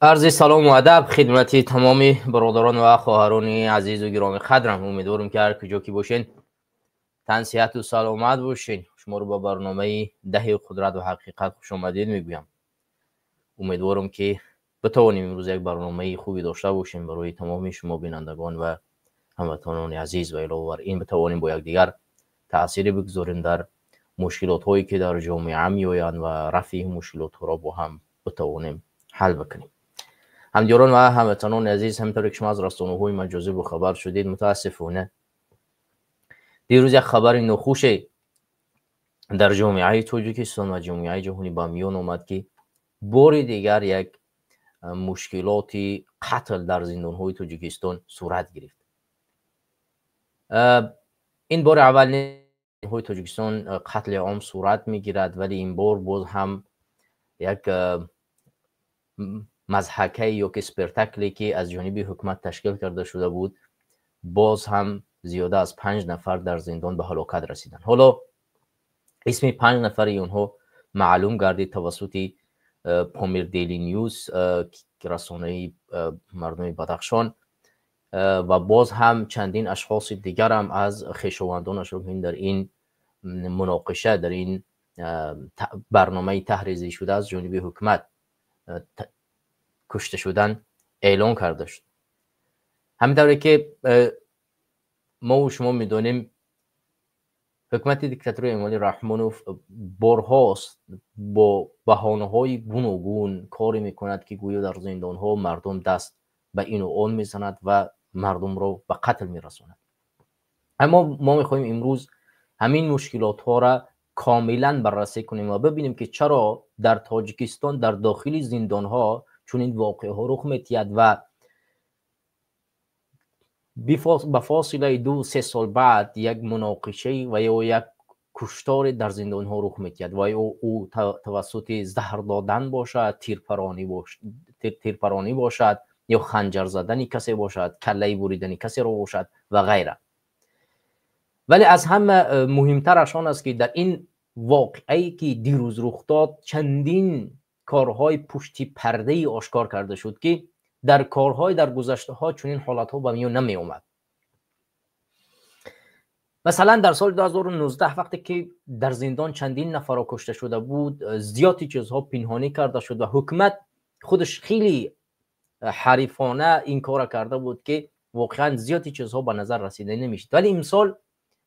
عرض سلام و ادب خدمت تمام برادران و خواهران عزیز و گرامی قدرم. امیدوارم که هر کجا که باشین تن صحت و سلامت باشین. شما رو با برنامه ده قدرت و حقیقت خوش آمدید میگویم. امیدوارم که بتوانیم امروز یک برنامه خوبی داشته باشیم برای تمام شما بینندگان و هموطنان عزیز و علاوه بر این بتوانیم با یکدیگر تأثیر بگذاریم در مشکلات هایی که در جامعه میآیند و رفع مشکلات را با هم بتوانیم حل بکنیم. همدیران و هموطنان عزیز، همینطور که شما از رسانه‌های مجازی با خبر شدید، متاسفانه دیروز یک خبر ناخوش در جامعه تاجیکستان و جامعه جهانی به میان آمد که بار دیگر یک مشکلات قتل در زندان‌های تاجیکستان صورت گرفت. این بار اول های تاجیکستان قتل عام صورت میگیرد، ولی این بار باز هم یک مضحکه یا که اسپرتکلی که از جانب حکومت تشکیل کرده شده بود، باز هم زیاده از 5 نفر در زندان به هلاکت رسیدند. حالا اسم 5 نفر اونها معلوم گردید توسط پامیر دیلی نیوز که رسانه مردم بدخشان، و باز هم چندین اشخاص دیگر هم از خویشاوندانشان در این مناقشه، در این برنامه تحریزی شده از جانب حکومت کشته شدن اعلان کرده شد. همینطوری که ما و شما میدونیم حکومت دیکتاتوری امالی رحمانوف بارهاست با بهانه‌های گوناگون کاری میکند که گویا در زندان‌ها مردم دست به این و آن میزند و مردم را به قتل میرساند. اما ما میخوایم امروز همین مشکلات ها را کاملا بررسی کنیم و ببینیم که چرا در تاجیکستان در داخل زندان ها چون این واقعه ها رخ می‌دهد و به فاصله 2-3 سال بعد یک مناقشه و یا یک کشتار در زندان ها رخ می‌دهد و او توسط زهر دادن باشد، تیرپرانی باشد یا خنجر زدن کسی باشد، کله بریدن کسی را باشد و غیره. ولی از همه مهمترش آن است که در این واقعی که دیروز رخ داد چندین کارهای پشت پرده آشکار کرده شد که در کارهای در گذشته ها چنین حالت ها به میان نمی اومد. مثلا در سال 2019 وقتی که در زندان چندین نفر کشته شده بود، زیادی چیزها پنهانی کرده شد و حکومت خودش خیلی حریفانه این کار کرده بود که واقعا زیادی چیزها به نظر رسیده نمیشد. ولی امسال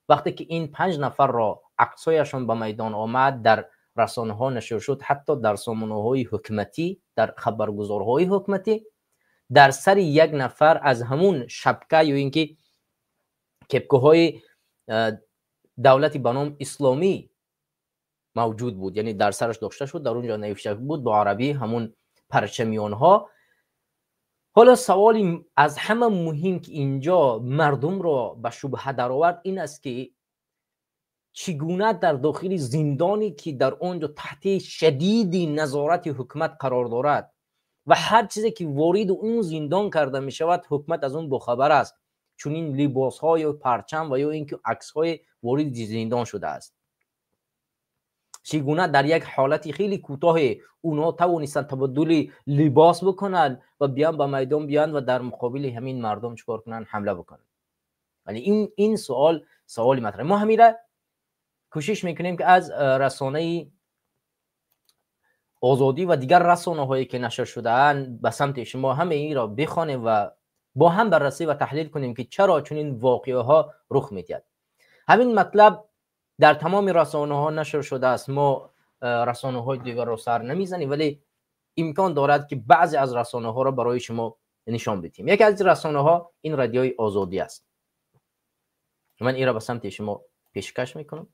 وقتی که این 5 نفر را عکسایشان به میدان آمد، در رسانه ها نشر شد، حتی در سامانه های حکومتی، در خبرگزارهای حکومتی، در سر یک نفر از همون شبکه یا اینکه کپکه های دولتی به نام اسلامی موجود بود، یعنی در سرش داشته شد، در اونجا نوشته بود با عربی همون پرچمیان ها. حالا سوالی از همه مهم که اینجا مردم را به شبهه در آورد این است که چگونه در داخل زندانی که در اونجا تحت شدید نظارت حکومت قرار دارد و هر چیزی که وارد اون زندان کرده می شود حکومت از اون باخبر است، چون این لباس های و پرچم و یا اینکه عکس های وارد زندان شده است، چگونه در یک حالتی خیلی کوتاه اونها توانستند تبدل لباس بکنند و بیان به میدان بیان و در مقابل همین مردم چیکار کنند؟ حمله بکنند. ولی این سوال مطرحه. ما همیشه کوشش میکنیم که از رسانه آزادی و دیگر رسانه هایی که نشر شده اند به سمت شما همه این را بخوانیم و با هم بررسی و تحلیل کنیم که چرا چنین واقعه ها رخ میدهد. همین مطلب در تمام رسانه ها نشر شده است. ما رسانه های دیگر را سر نمیزنیم، ولی امکان دارد که بعضی از رسانه ها را برای شما نشان بدیم. یکی از رسانه ها این رادیوی آزادی است. من این را به سمت شما پیشکش میکنم.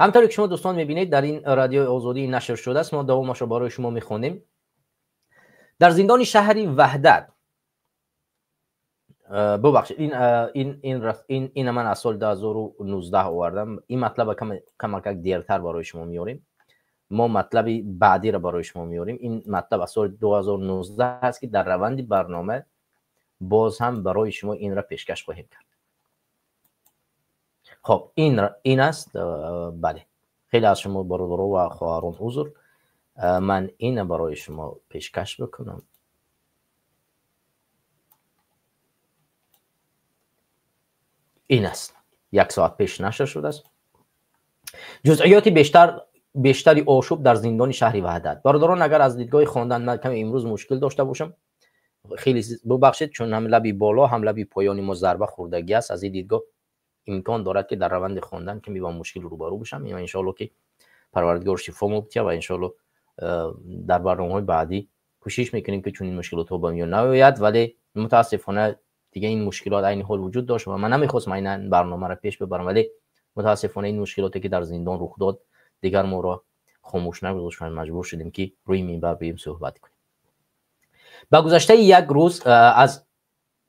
همطور که شما دوستان میبینید در این رادیو آزادی نشر شده است. ما دوامش را برای شما میخوانیم. در زندان شهری وحدت، ببخشید این من از سال 2019 آوردم، این مطلب کمک دیرتر برای شما میاریم. ما مطلب بعدی را برای شما میاریم. این مطلب از سال 2019 هست که در روند برنامه باز هم برای شما این را پیشکش خواهیم کرد. خب این است. بله، خیلی از شما برادران و خواهران عذر، من این برای شما پیشکش بکنم. این است، 1 ساعت پیش نشر شده است. جزئیات بیشتری آشوب در زندان شهر وحدت. برادران اگر از دیدگاه خواندن من کمی امروز مشکل داشته باشم، خیلی ببخشید، چون هم لبی بالا هم لبی پایانی ما ضربه خوردگی است. از این دیدگاه امکان دارد که در روند خواندن کمی با مشکل روبرو بشم. ان شاءالله که پروردگار شفا مبتیا و ان شاءالله در برنامه‌های بعدی کوشش میکنیم که چون این مشکلات ها به میان نیاید، ولی متاسفانه دیگه این مشکلات عین حال وجود داشت و من نمیخواستم این برنامه را پیش ببرم، ولی متاسفانه این مشکلاتی که در زندان رخ داد دیگر ما را خاموش نگذاشت و مجبور شدیم که روی منبر بیایم صحبت کنیم. با گذشته 1 روز از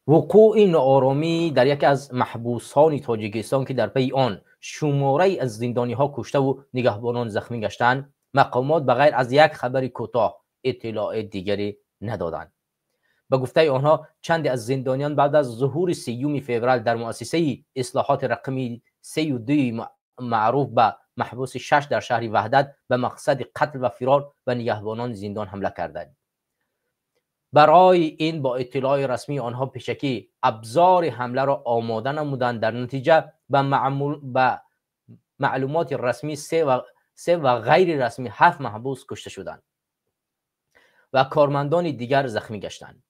وقوع ناآرامی در یکی از محبوسان تاجیکستان که در پی آن شماره از زندانی ها کشته و نگهبانان زخمی گشتند، مقامات بغیر از یک خبر کوتاه اطلاع دیگری ندادند. به گفته آنها چند از زندانیان بعد از ظهور 3 فوریه در مؤسسه اصلاحات رقمی 32 معروف به محبوس 6 در شهر وحدت به مقصد قتل و فرار و نگهبانان زندان حمله کردند. برای این با اطلاع رسمی آنها پیشکی ابزار حمله را آماده نمودند. در نتیجه به معلومات رسمی 3 و غیر رسمی 7 محبوس کشته شدند و کارمندان دیگر زخمی گشتند.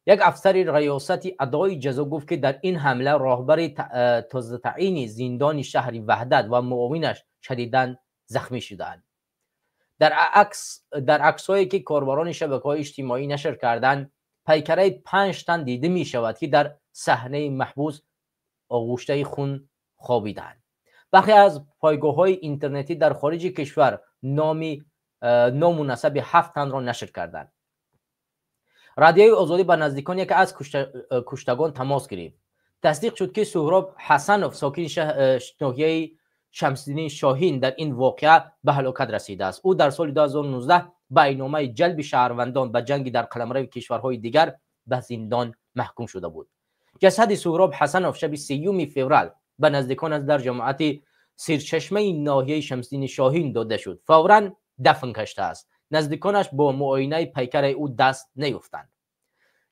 یک افسر ریاست ادای جزا گفت که در این حمله راهبر تازه تعیین زندان شهر وحدت و معاونش شدیداً زخمی شدند. در عکس‌هایی که کاربران شبکه‌های اجتماعی نشر کردند، پیکره 5 تن دیده می شود که در صحنه محبوس آغوشته خون خوابیدند. برخی از پایگاه‌های اینترنتی در خارج کشور نام و نسب 7 تن را نشر کردند. رادیوی آزادی با نزدیکان یکی از کشتگان تماس گرفت. تصدیق شد که سهراب حسنوف ساکن ناحیه شمس‌الدین شاهین در این واقعه به هلاکت رسیده است. او در سال 2019 با اعلامیه جلب شهروندان به جنگ در قلمرو کشورهای دیگر به زندان محکوم شده بود. جسد سهراب حسنوف شب 3 فوریه به نزدیکان در جماعت سیرچشمه ناحیه شمس‌الدین شاهین داده شد. فوراً دفن گشته است. نزدیکانش با معاینه پیکر او دست نیفتند.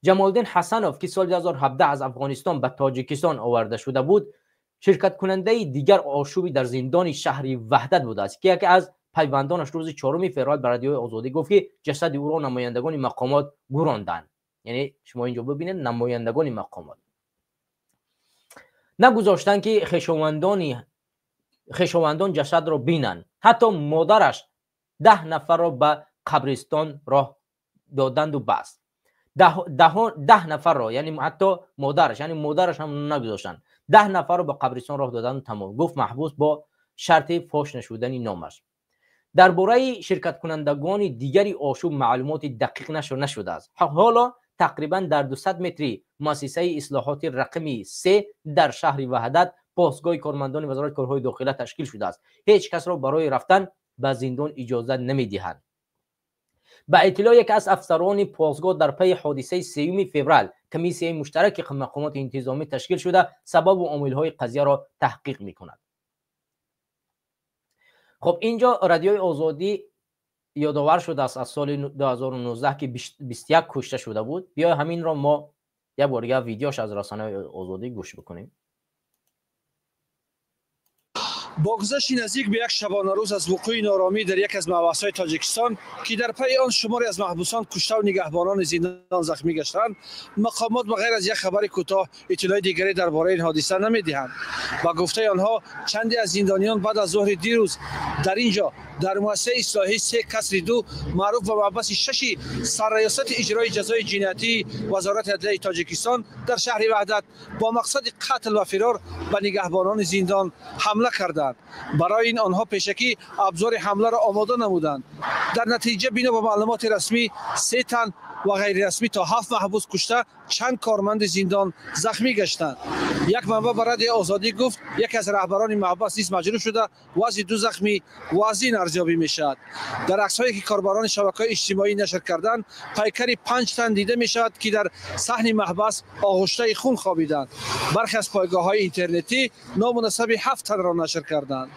جمالدین حسنوف که سال 2017 از افغانستان به تاجیکستان آورده شده بود، شرکت کننده دیگر آشوبی در زندان شهر وحدت بوده است که یکی از پیوندانش روز 4 فوریه به رادیوی آزادی گفت که جسد او را نمایندگان مقامات گراندند. یعنی شما اینجا ببینید، نمایندگان مقامات نگذاشتند که خویشاوندان جسد را بینند. حتی مادرش 10 نفر را به قبرستان راه دادند و بس 10 نفر را، یعنی حتی مادرش هم نگذاشتند، 10 نفر را به قبرستان راه دادند و تمام. گفت محبوس با شرط فاش نشدن نامش. درباره شرکت کنندگان دیگری آشوب معلومات دقیق نشده است. حالا تقریبا در 200 متری مؤسسه اصلاحات رقمی 3 در شهر وحدت پاسگاه کارمندان وزارت کارهای داخله تشکیل شده است. هیچ کس را برای رفتن به زندان اجازه نمیدهند. با اطلاع یک از افسران پاسگاه در پی حادثه 3 فوریه کمیسیه مشترک مقامات انتظامی تشکیل شده سبب و عامل‌های قضیه را تحقیق می‌کند. خب اینجا رادیوی آزادی یادآور شده است از سال 2019 که 21 کشته شده بود. بیا همین را ما یک بار دیگه ویدیوش از رسانه آزادی گوش بکنیم. با گذشت نزدیک به 1 شبانه روز از وقوع نارامی در یک از مباحث‌های تاجیکستان که در پی آن شماری از محبوسان کشته و نگهبانان زندان زخمی گشتند، مقامات بغیر از یک خبر کوتاه اطلاع دیگری درباره این حادثه نمی‌دهند. با گفته آنها چندی از زندانیان بعد از ظهر دیروز در اینجا در مؤسسه اصلاحی 3 کسر 2 معروف به محبس 6 سرریاست اجرای جزای جنایتی وزارت عدلیه تاجیکستان در شهر وحدت با مقصد قتل و فرار به نگهبانان زندان حمله کردند. برای این آنها پیشکی ابزار حمله را آماده نمودند. در نتیجه بنا به معلومات رسمی 3 تن و غیر رسمی تا 7 محبوس کشته، چند کارمند زندان زخمی گشتند. یک منبع به رادیو آزادی گفت یکی از رهبران محبس نیز مجروح شده، وضع 2 زخمی وزین ارزیابی میشد. در عکس‌هایی که کاربران شبکه‌های اجتماعی نشر کردند، پیکری 5 تن دیده میشد که در صحن محبس آغشته خون خوابیدند. برخی از پایگاه‌های اینترنتی نامناسب 7 تن را نشر کردند.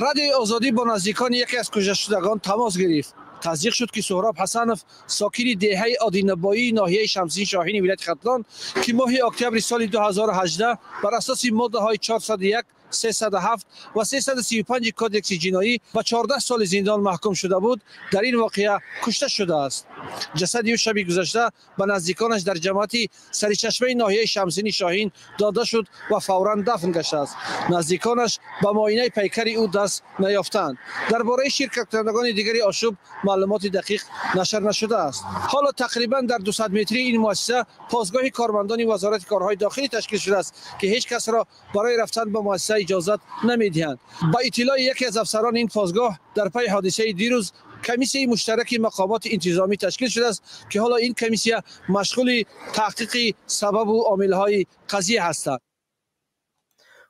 رادیو آزادی با نزدیکان یکی از کشته شدگان تماس گرفت. تصدیق شد که سهراب حسنوف ساکن دهه آدین‌نبایی ناحیه شمسین شاهین ولایت ختلان که ماه اکتبر سال 2018 بر اساس ماده‌های 401 307 و 335 کدکس جنایی و 14 سال زندان محکوم شده بود، در این واقعه کشته شده است. جسد او شب گذشته به نزدیکانش در جماعتی سرچشمه ناحیه شمسین شاهین داده شد و فوراً دفن گشته است. نزدیکانش به معاینه پیکر او دست نیافتند. درباره شرکت کنندگان دیگری آشوب معلومات دقیق نشر نشده است. حالا تقریبا در 200 متری این مؤسسه پاسگاه کارمندان وزارت کارهای داخلی تشکیل شده است که هیچ کس را برای رفتن به مؤسسه اجازت نمیدهند. با اطلاع یکی از افسران این پاسگاه، در پی حادثه دیروز کمیسیه مشترک مقامات انتظامی تشکیل شده است که حالا این کمیسیه مشغول تحقیق سبب و عامل‌های قضیه هستند.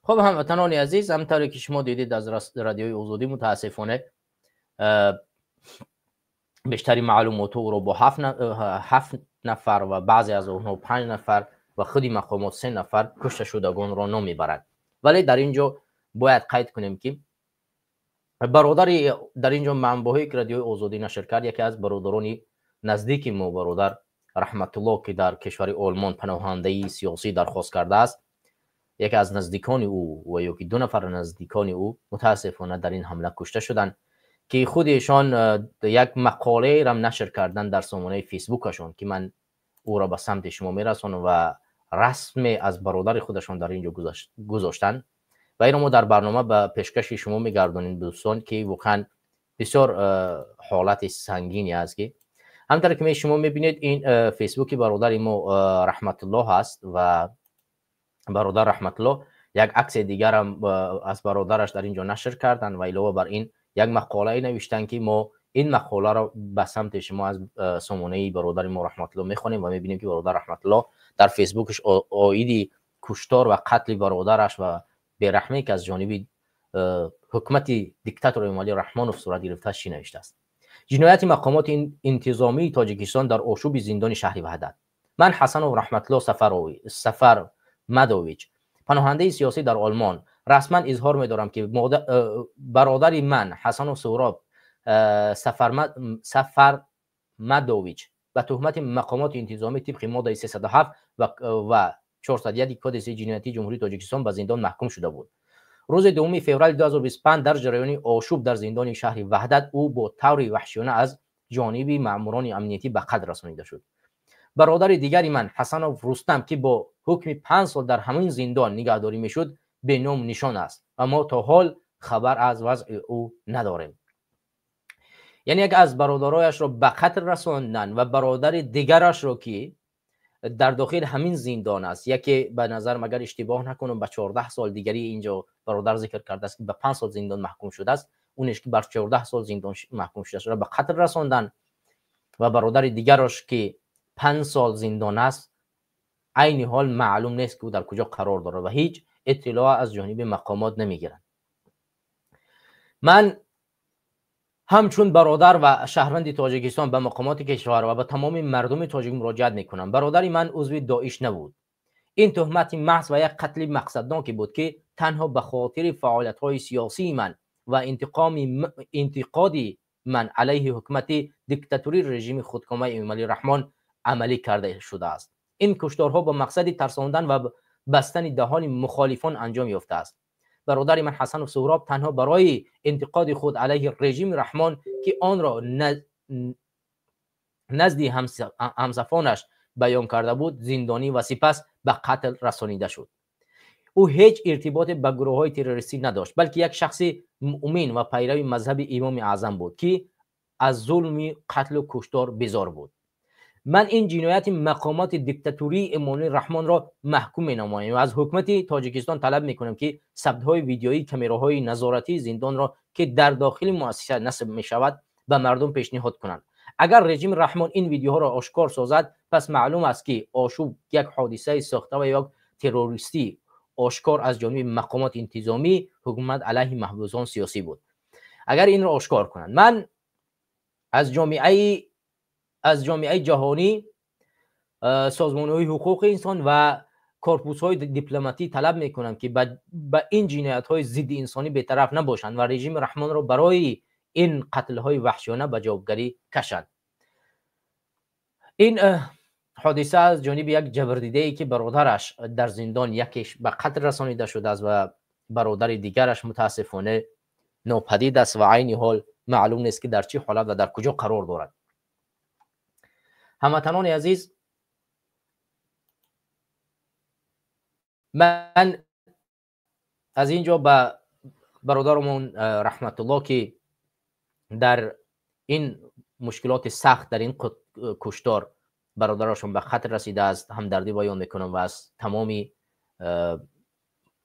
خب هموطنان عزیز، همونطوری که شما دیدید از رادیوی آزادی متاسفانه بیشتری معلومات رو با 7 نفر و بعضی از اونها 5 نفر و خودی مقامات 3 نفر کشته شدگان را نام میبرند. ولی در اینجا باید قید کنیم که برادری در اینجا منبعی که رادیوی آزادی نشر کرد، یکی از برادران نزدیک ما برادر رحمت الله که در کشور آلمان پناهنده سیاسی درخواست کرده است، یکی از نزدیکان او و یکی 2 نفر نزدیکان او متاسفانه در این حمله کشته شدند که خودشان یک مقاله را نشر کردن در سامانه فیسبوکشون که من او را به سمت شما میرسانم و رسم از برادر خودشان در اینجا گذاشتن و این ما در برنامه به پیشکش شما میگردونیم دوستان که واقعا بسیار حالت سنگینی است. که همونطور که شما میبینید این فیسبوک برادر ما رحمت الله هست و برادر رحمت الله یک عکس دیگر هم از برادرش در اینجا نشر کردن و علاوه بر این یک مقاله نوشتن که ما این مقاله را به سمت شما از سامانه برادر ما رحمت الله میخونیم و میبینیم که برادر رحمت الله در فیسبوکش آیدی کشتار و قتل برادرش و بیرحمی که از جانب حکومت دیکتاتور امالی رحمانوف صورت گرفته است نوشته است. جنایت مقامات انتظامی تاجیکستان در آشوب زندان شهر وحدت. من حسن و رحمت الله سفر مدویچ، پناهنده سیاسی در آلمان، رسما اظهار می‌دارم که برادر من حسن و سهراب سفر مدویچ به تهمت مقامات انتظامی طبق ماده 307 و 401 کد جنایتی جمهوری تاجیکستان به زندان محکوم شده بود. روز 2 فوریه 2025 در جریان آشوب در زندان شهر وحدت او با طور وحشیانه از جانب ماموران امنیتی به قتل رسانیده شد. برادر دیگری من حسن رستم که با حکم 5 سال در همین زندان نگهداری میشد به نام نشان است و ما تا حال خبر از وضع او نداریم. یعنی یک از برادرایش را به قتل رساندن و برادر دیگرش را که در داخل همین زندان است، یکی به نظر مگر اشتباه نکنم به 14 سال دیگری اینجا برادر ذکر کرده است که به 5 سال زندان محکوم شده است، اونش که بر 14 سال زندان محکوم شده است را به قتل رساندن و برادر دیگرش که 5 سال زندان است عین حال معلوم نیست که او در کجا قرار داره و هیچ اطلاع از جانب مقامات نمیگیرند. من همچون برادر و شهروند تاجیکستان به مقامات کشور و به تمام مردم تاجیک مراجعت میکنم. برادر من عضو داعش نبود. این تهمت محض و یک قتل مقصدناکی بود که تنها به خاطر فعالیت‌های سیاسی من و انتقادی من علیه حکومت دیکتاتوری رژیم خودکامه امالی رحمان عملی کرده شده است. این کشتارها با مقصد ترساندن و بستن دهان مخالفان انجام یافته است. برادر من حسن و سهراب تنها برای انتقاد خود علیه رژیم رحمان که آن را نزد همصفانش بیان کرده بود زندانی و سپس به قتل رسانیده شد. او هیچ ارتباط به گروه‌های تروریستی نداشت، بلکه یک شخص مؤمن و پیرو مذهب امام اعظم بود که از ظلم قتل و کشتار بیزار بود. من این جنایت مقامات دیکتاتوری امامی رحمان را محکوم می‌نمایم و از حکومت تاجیکستان طلب می‌کنم که ثبت‌های ویدیویی کامراهای نظارتی زندان را که در داخل مؤسسه نصب می‌شود به مردم پیشنهاد کنند. اگر رژیم رحمان این ویدیوها را آشکار سازد، پس معلوم است که آشوب یک حادثه ساخته و یک تروریستی آشکار از جانب مقامات انتظامی حکومت علیه محبوسان سیاسی بود. اگر این را آشکار کنند، من از جامعه جهانی، سازمان‌های حقوق انسان و کارپوس‌های دیپلماتی طلب می‌کنم که به این جنایت‌های ضد انسانی بی‌طرف نباشند و رژیم رحمان را برای این قتل‌های وحشیانه به جوابگری کشند. این حادثه از جانب یک جبردیده‌ای که برادرش در زندان، یکیش به قتل رسانیده شده است و برادر دیگرش متاسفانه ناپدید است و عین حال معلوم نیست که در چه حالت و در کجا قرار دارد. هموطنان عزیز، من از اینجا به برادرمون رحمت الله که در این مشکلات سخت، در این کشتار برادرشون به خطر رسیده است، همدردی بیان میکنم و از تمامی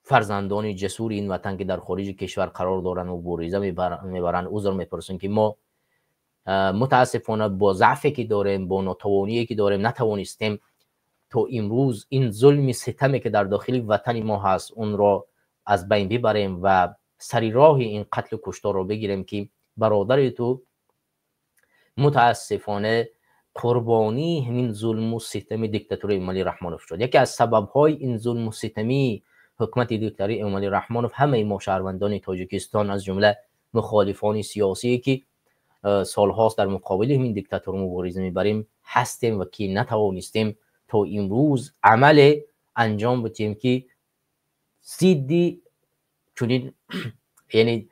فرزندان جسور این وطن که در خارج کشور قرار دارن و مبارزه میبرن عذر میپرسیم که ما متاسفانه با ضعفی که داریم، با ناتوانی که داریم، نتوانستیم تا امروز این ظلم ستمی که در داخل وطن ما هست اون را از بین ببریم و سری راه این قتل و کشتار را بگیریم که برادر تو متاسفانه قربانی همین ظلم و ستم دیکتاتوری امالی رحمانوف شد. یکی از سبب‌های این ظلم و ستمی حکومت دیکتاتوری امالی رحمانوف همه ما شهروندان تاجیکستان از جمله مخالفان سیاسی که سالهاست در مقابل همین دیکتاتور مبارزه میبریم هستیم و که نتوانستیم تا امروز عمل انجام بدیم که ضد چنین یعنی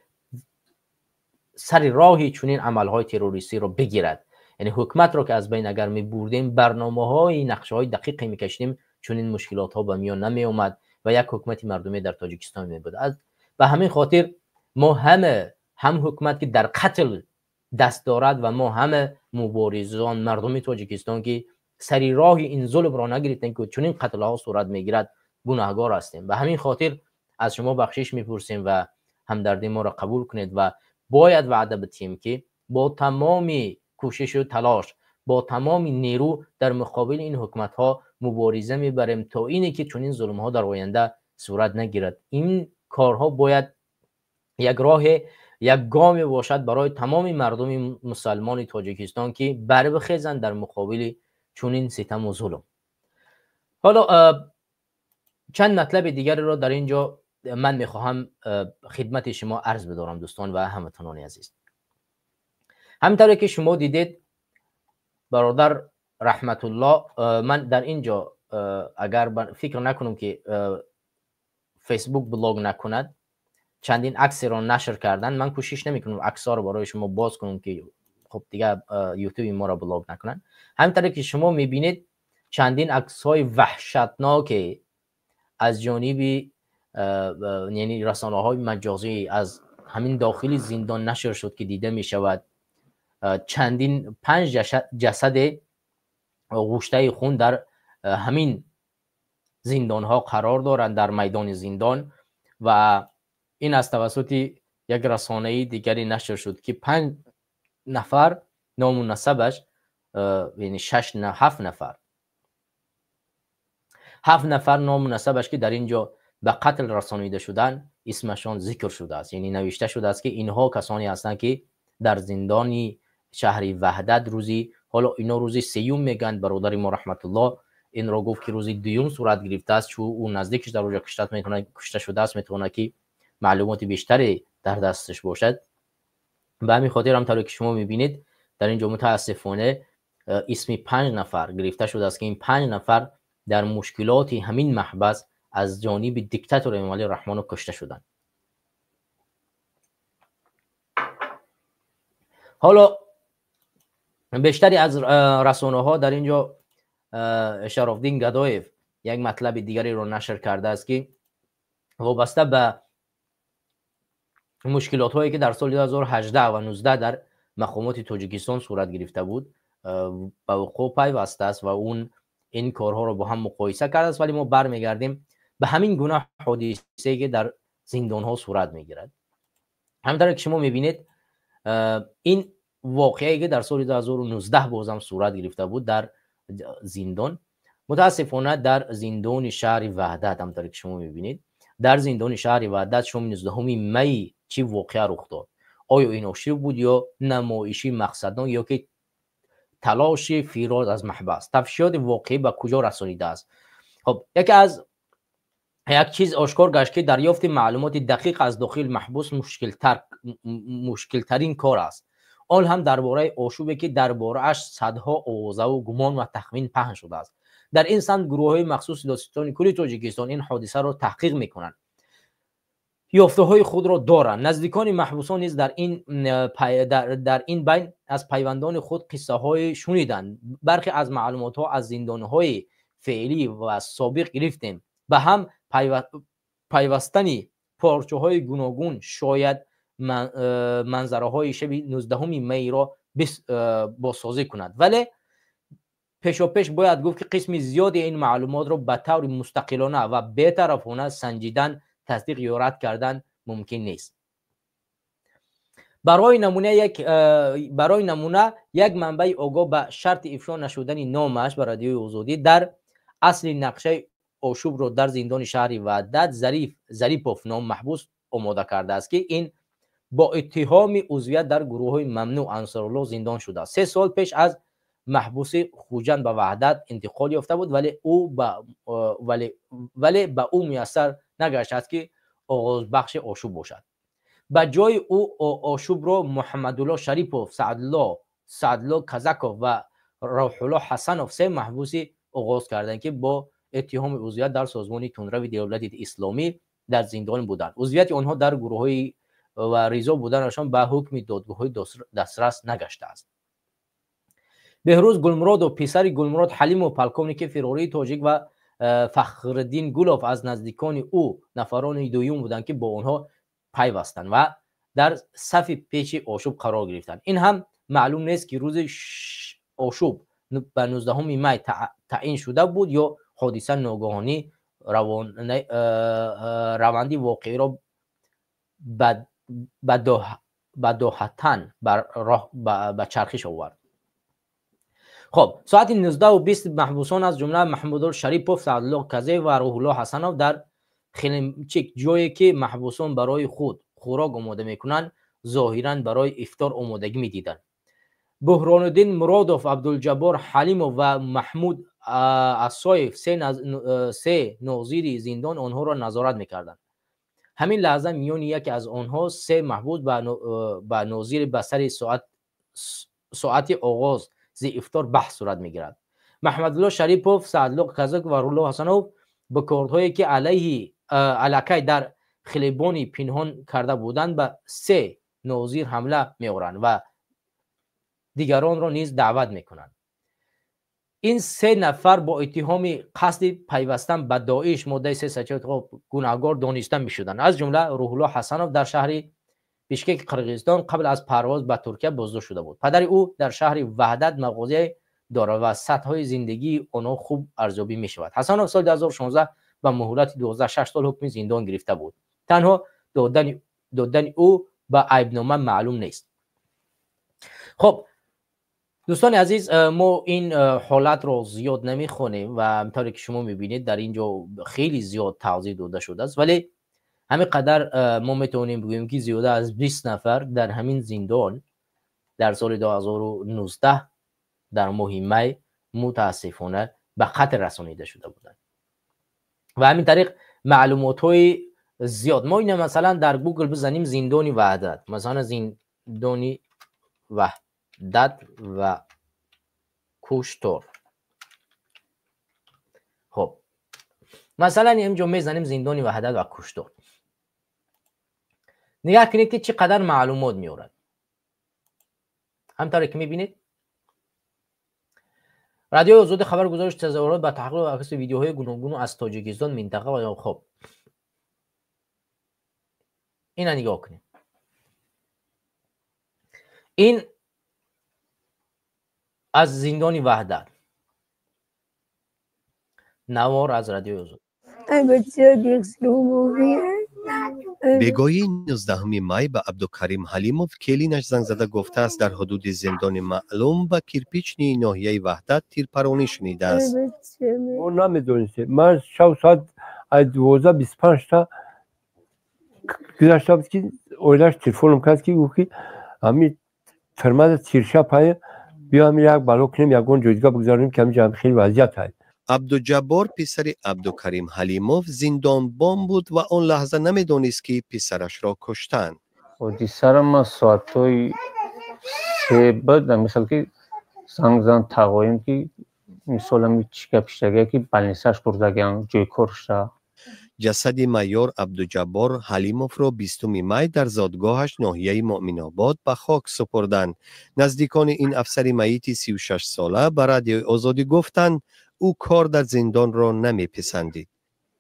سر راهی چنین عملهای تروریستی رو بگیرد. یعنی حکومت رو که از بین اگر می بردیم، برنامه‌های نقشه‌های دقیقی می‌کشیدیم، چنین مشکلات ها به میان نمی اومد و یک حکومت مردمی در تاجیکستان می بود. به همین خاطر ما هم حکومت که در قتل دست دارد و ما همه مبارزان مردم تاجیکستان که سری راه این ظلم را نگرفتیم که چنین قتل ها صورت میگیرد گناهگار هستیم. به همین خاطر از شما بخشش میپرسیم و همدردی ما را قبول کنید و باید وعده بدهیم که با تمام کوشش و تلاش، با تمام نیرو در مقابل این حکومت ها مبارزه میبریم تا اینی که چنین ظلم ها در آینده صورت نگیرد. این کارها باید یک راه، یک گام باشد برای تمام مردم مسلمان تاجیکستان که بر بخیزند در مقابل چنین ستم و ظلم. حالا چند مطلب دیگر را در اینجا من میخواهم خدمت شما عرض بدارم دوستان و هموطنان عزیز. همینطوری که شما دیدید برادر رحمت الله، من در اینجا اگر فکر نکنم که فیسبوک بلاگ نکند، چندین عکس را نشر کردن. من کوشش نمیکنم عکس ها رو برای شما باز کنم که خب دیگه یوتیوب ما را بلاگ نکنن. همینطوری که شما میبینید چندین عکس های وحشتناک از جانب یعنی رسانه های مجازی از همین داخل زندان نشر شد که دیده می شود چندین 5 جسد غوشته خون در همین زندان ها قرار دارند در میدان زندان و این از توسط یک رسانه دیگری نشر شد که 5 نفر نام و نسبش یعنی 7 نفر نام و نسبش که در اینجا به قتل رسانیده شدن اسمشان ذکر شده است. یعنی نوشته شده است که اینها کسانی هستند که در زندانی شهر وحدت روزی، حالا اینا روزی سیوم میگن، برادر ما رحمت الله این را گفت که روزی دوم صورت گرفته است، چون اون نزدیکش در اونجا کشته شده است، میتونه که معلومات بیشتری در دستش باشد. به همین خاطر هم طوری که شما میبینید در اینجا متاسفانه اسم 5 نفر گرفته شده است که این 5 نفر در مشکلات همین محبس از جانب دیکتاتور امالی رحمانوف کشته شدند. حالا بیشتری از رسانه ها در اینجا شرافدین گدایف یک مطلب دیگری رو نشر کرده است که وابسته به مشکلات هایی که در سال 2018 و 19 در مقامات تاجیکستان صورت گرفته بود به وقوع پیوسته است و اون این کارها رو با هم مقایسه کرده است. ولی ما برمیگردیم به همین گونه حادثه‌ای که در زندان ها صورت میگیرد. همونطور که شما میبینید این واقعی که در سال 2019 بازم صورت گرفته بود در زندان، متاسفانه در زندان شهر وحدت، همونطور که شما میبینید در زندان شهر وحدت شام 19 می چی واقعه رخ داد؟ آیا این آشوب بود یا نمایشی مقصدان یا که تلاش فیراز از محبس؟ تفشیات واقعی به کجا رسانیده است؟ خب یک چیز آشکار گشت که دریافت معلومات دقیق از داخل محبوس مشکل ترین کار است. آن هم درباره آشوبی که درباره اش صدها آوازه و گمان و تخمین پهن شده است. در این سمت گروه‌های مخصوص دادستان کل تاجیکستان این حادثه را تحقیق می‌کنند. یافته‌های خود را دارند. نزدیکان محبوسان نیز در این بین از پیوندان خود قصه‌های شنیدند. برخی از معلومات‌ها از زندان‌های فعلی و سابق گرفتیم. به هم پیوستنی پارچه‌های گوناگون شاید منظره‌های شب 19 می را بازسازی کند، ولی پیشاپیش باید گفت که قسم زیادی این معلومات را به طور مستقلانه و بی‌طرفانه سنجیدن، تصدیق یا رد کردن ممکن نیست. برای نمونه یک منبع آگاه به شرط افشا نشدن نامش به رادیوی آزادی در اصل نقشه آشوب را در زندان شهر وحدت ظریفوف نام محبوس آماده کرده است که این با اتهام عضویت در گروه‌های ممنوع انصارالله زندان شده است. 3 سال پیش از محبوس خوجند به وحدت انتقال یافته بود، ولی به او میسر نگشت است که آغاز بخش آشوب باشد. به جای او آشوب را محمدالله شریفوف، سعدالله کزکوف و روح‌الله حسنوف 3 محبوسی آغاز کردند که با اتهام عضویت در سازمان تندروی دولت اسلامی در زندان بودند. عضویت آنها در گروه‌های و ریزا بودنشان به حکم دادگاه‌های دسترس نگشته است. بهروز گلمراد و پسر گلمراد حلیم و پلکونیک فراری تاجیک و فخرالدین گلوف از نزدیکان او نفران دوم بودند که با آنها پیوستند و در صف پیش آشوب قرار گرفتند. این هم معلوم نیست که روز آشوب به 19 می تعیین شده بود یا حادثه ناگهانی روندی واقعی را بداهتاً به چرخش آورد. خب ساعت 19:20 محبوسان از جمله محمودالله شریفوف، سعدالله کزی و روح‌الله حسنوف در خیلمچک، جایی که محبوسان برای خود خوراک آماده میکنند، ظاهراً برای افطار آمادگی میدیدند. بهران‌الدین مرادوف، عبدالجبار حلیموف و محمود اسایف 3 ناظر زندان آنها را نظارت میکردند. همین لحظه میان یکی از آنها 3 محبوس به ناظر به سر ساعت آغاز ز افطار بحث صورت میگیرد. محمدالله شریفوف، سعدالله کزک و روح‌الله حسنوف به کارهایی که علیه در خلبانی پنهان کرده بودند به 3 ناظر حمله می‌آورند و دیگران را نیز دعوت میکنند. این 3 نفر با اتهام قصد پیوستن به داعش ماده 348 گناهکار دانسته میشدند. از جمله روح‌الله حسنوف در شهر بیشکک قرقیزستان قبل از پرواز به ترکیه بازداشت شده بود. پدر او در شهر وحدت مغازه دارد و سطح زندگی آنها خوب ارزیابی می شود. حسنوف سال 2016 به مهلت 12 سال حکم زندان گرفته بود. تنها دادن او به عیبنامه معلوم نیست. خب دوستان عزیز، ما این حالت رو زیاد نمیخونیم و همطوری که شما میبینید در اینجا خیلی زیاد توضیح داده شده است، ولی همین قدر ما میتونیم بگوییم که زیاده از 20 نفر در همین زندان در سال 2019 در ماه می متاسفانه به قتل رسانیده شده بودند و همین طریق معلومات های زیاد. ما اینه مثلا در گوگل بزنیم زندانی وحدت، مثلا زندانی وحدت و کشتار. خب مثلا اینجا میزنیم زندانی وحدت و کشتار، نگاه کنید که چقدر معلومات میارد. همطوری که میبینید رادیو آزادی خبر گزارش تظاهرات به تحقیق و عکس ویدیوهای گوناگون از تاجیکستان منطقه و خب اینا نگاه کنید. این از زندانی وحدت، نوار از رادیو آزادی. I would say the slow movie. بگویی 19 می به عبدالکریم حلیموف کلینش زنگ زده گفته است در حدود زندان معلوم و کیرپیچنی ناحیه وحدت تیرپرانی شنیده است. ما نمیدونستیم. من شب ساعت 12:25 تا گذشته بود که اویلش تلفنم کرد که گفت که همین ترمز تیرشا پای بیا همین یک بلو کنیم یک اون جایگاه بگذاریم که همینجا هم خیلی وضعیت هست. عبدالجبار پسر عبدالکریم حلیموف زندانبان بود و آن لحظه نمیدانست که پسرش را کشتند. حادثه ما ساعتای 3 بود مثلا که زنگ تقایم که مثلا می چیکه پیشتگه که بلنسش کردگن جوی کرشته. جسد مایور عبدالجبار حلیموف را 20 می در زادگاهش ناحیه مؤمن‌آباد به خاک سپردند. نزدیکان این افسر میت 36 ساله به رادیو آزادی گفتند او کار در زندان را نمیپسندید.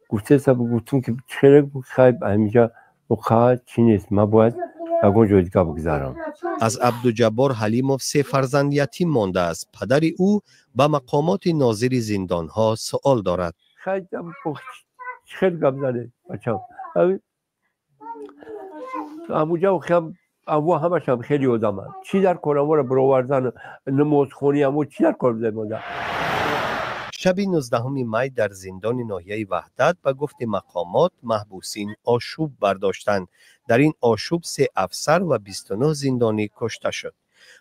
گفتم که چرا خیلی همینجا وقت چی نیست، ما باید اگه جایگاه بگذارم. از عبدالجبار حلیموف 3 فرزند یتیم مانده است. پدر او به مقامات ناظر زندان ها سوال دارد. خیلی گم زده بچه‌م. همونجا همش هم خیلی آدم هست. چی در کنم را برآوردن نمازخوانی همون چی در کنم زمانده. شب 19 می در زندان ناحیه وحدت به گفت مقامات محبوسین آشوب برداشتند. در این آشوب 3 افسر و 29 زندانی کشته شد.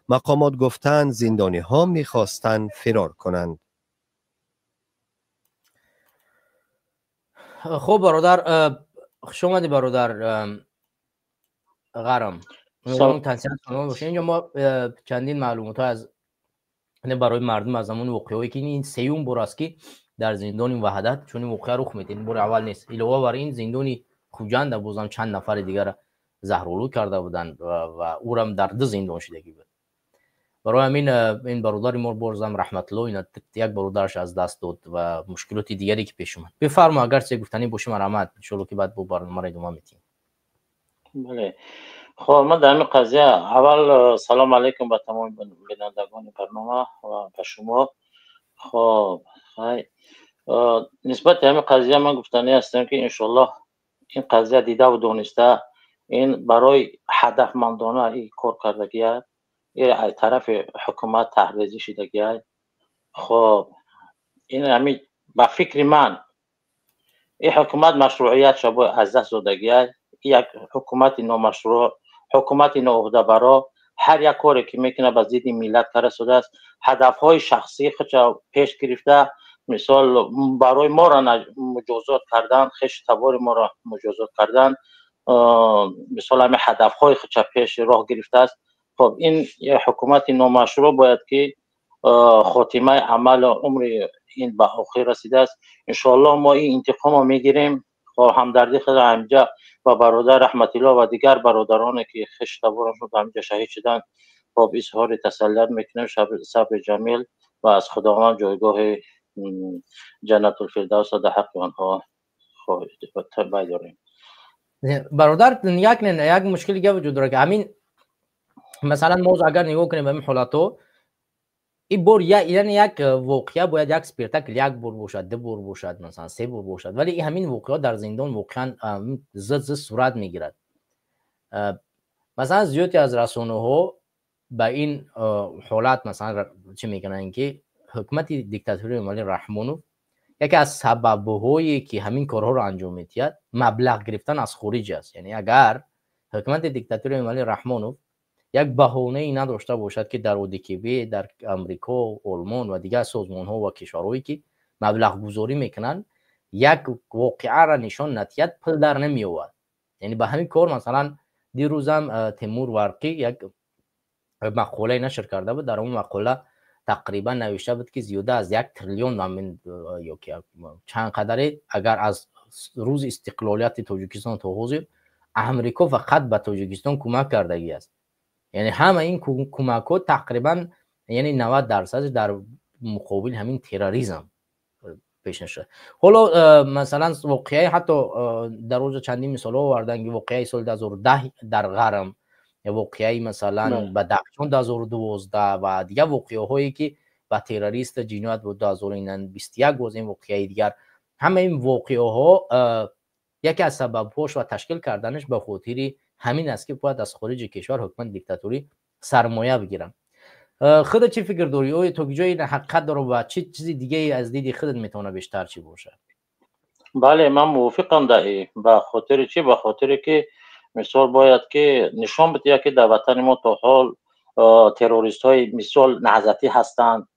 مقامات گفتند زندانی ها میخواستند فرار کنند. خب برادر خوش اومدی برادر غرم. تنسیت شما باشه. اینجا ما چندین معلومات از برای مردم از همون واقعی که این سیوم بار است که در زندان وحدت چون این واقعه رخ میده. این بار اول نیست. علاوه بر این زندانی خوجند بازم چند نفر دیگر زهرآلود کرده بودند و او هم در 2 زندان شدگی بود. برای همین این برادر ما بازم رحمت الله این یک برادرش از دست داد و مشکلات دیگری که پیش اومد. بفرما اگر چه گفتنی باشه مرحمت ان شاء الله که بعد با برنامه را ادامه میدیم. بله. خب ما در این قضیه اول سلام علیکم به تمام بینندگان برنامه و به شما. خب نسبت به این قضیه من گفتنی هستم که انشالله این قضیه دیده و دانسته این برای هدفمندانه این کار کردگی است. این طرف حکومت تحریزی شدگی است. خب این همین به فکر من این حکومت مشروعیت شبه از دست دادگی است. یک حکومت نامشروع، حکومت ناعهده‌برا هر یک کاری که میکنه به ضد ملت کرده شده است. هدفهای شخصی خودش پیش گرفته. مثال برای ما را مجازات کردن، خش تبار ما را مجازات کردن، مثال همه هدفهای خودش پیش راه گرفته است. خب این حکومت نامشروع باید که خاتمه عمل عمر این به آخر رسیده است. انشاءالله ما این انتقام رو میگیریم. خب همدردی خود همینجا و برادر رحمت الله و دیگر برادرانی که خش تبارشون همینجا شهید شدن خب اظهار تسلیت میکنیم. صبر جمیل و از خداوند جایگاه جنت الفردوس در حق آنها خواهد داریم. برادر یک مشکلی که وجود داره که همین مثلا ما اگر نگاه کنیم به این حالاتو این بار یعنی یک واقعه باید یک اسپیرتاکل 1 بار باشد 2 بار باشد مثلا 3 بار باشد ولی همین واقعه در زندان واقعا زد صورت میگیرد. مثلا زیادی از رسانه ها به این حالت مثلا چه میکنن که حکومت دیکتاتوری امالی رحمانوف یکی از سبب‌هایی که همین کارها رو انجام میدهد مبلغ گرفتن از خارج است. یعنی اگر حکومت دیکتاتوری امالی رحمانوف یک بهانه‌ای نداشته باشد که در اودیکیبی در امریکا، آلمان و دیگر سازمان‌ها و کشورهایی که مبلغ گذاری میکنن یک واقعه را نشان ندهد پل در نمیآورد. یعنی به همین کار مثلا دیروزم تیمور ورقی یک مقاله نشر کرده بود. در اون مقاله تقریبا نوشته بود که زیاده از 1 تریلیون یا که چند قدره اگر از روز استقلالیت تاجیکستان تا حاضر امریکا فقط به تاجیکستان کمک کردگی است. یعنی همه این کمک ها تقریبا یعنی 90% در مقابل همین تروریسم پیش نشد. حالا مثلا واقعه حتی در روز چندین مثال آوردن که واقعه سال 2010 در غرم یا واقعه مثلا به دقیقان 2012 و دیگه واقعه هایی که به تروریست جنایت بود 2021 و این واقعه دیگر همه این واقعه ها یکی از سبب‌هاش و تشکیل کردنش به خاطر همین است که باید از خارج کشور حکومت دیکتاتوری سرمایه بگیرن. خودت چی فکر داری؟ آیا تو جای این حقیقت داره و چه چیزی دیگه از دید خودت میتونه بیشتر چی باشه؟ بله من موافقم در به خاطر چی؟ به خاطر که مثال باید که نشان بده که در وطن ما تا حال تروریست های مثال نهضتی هستند،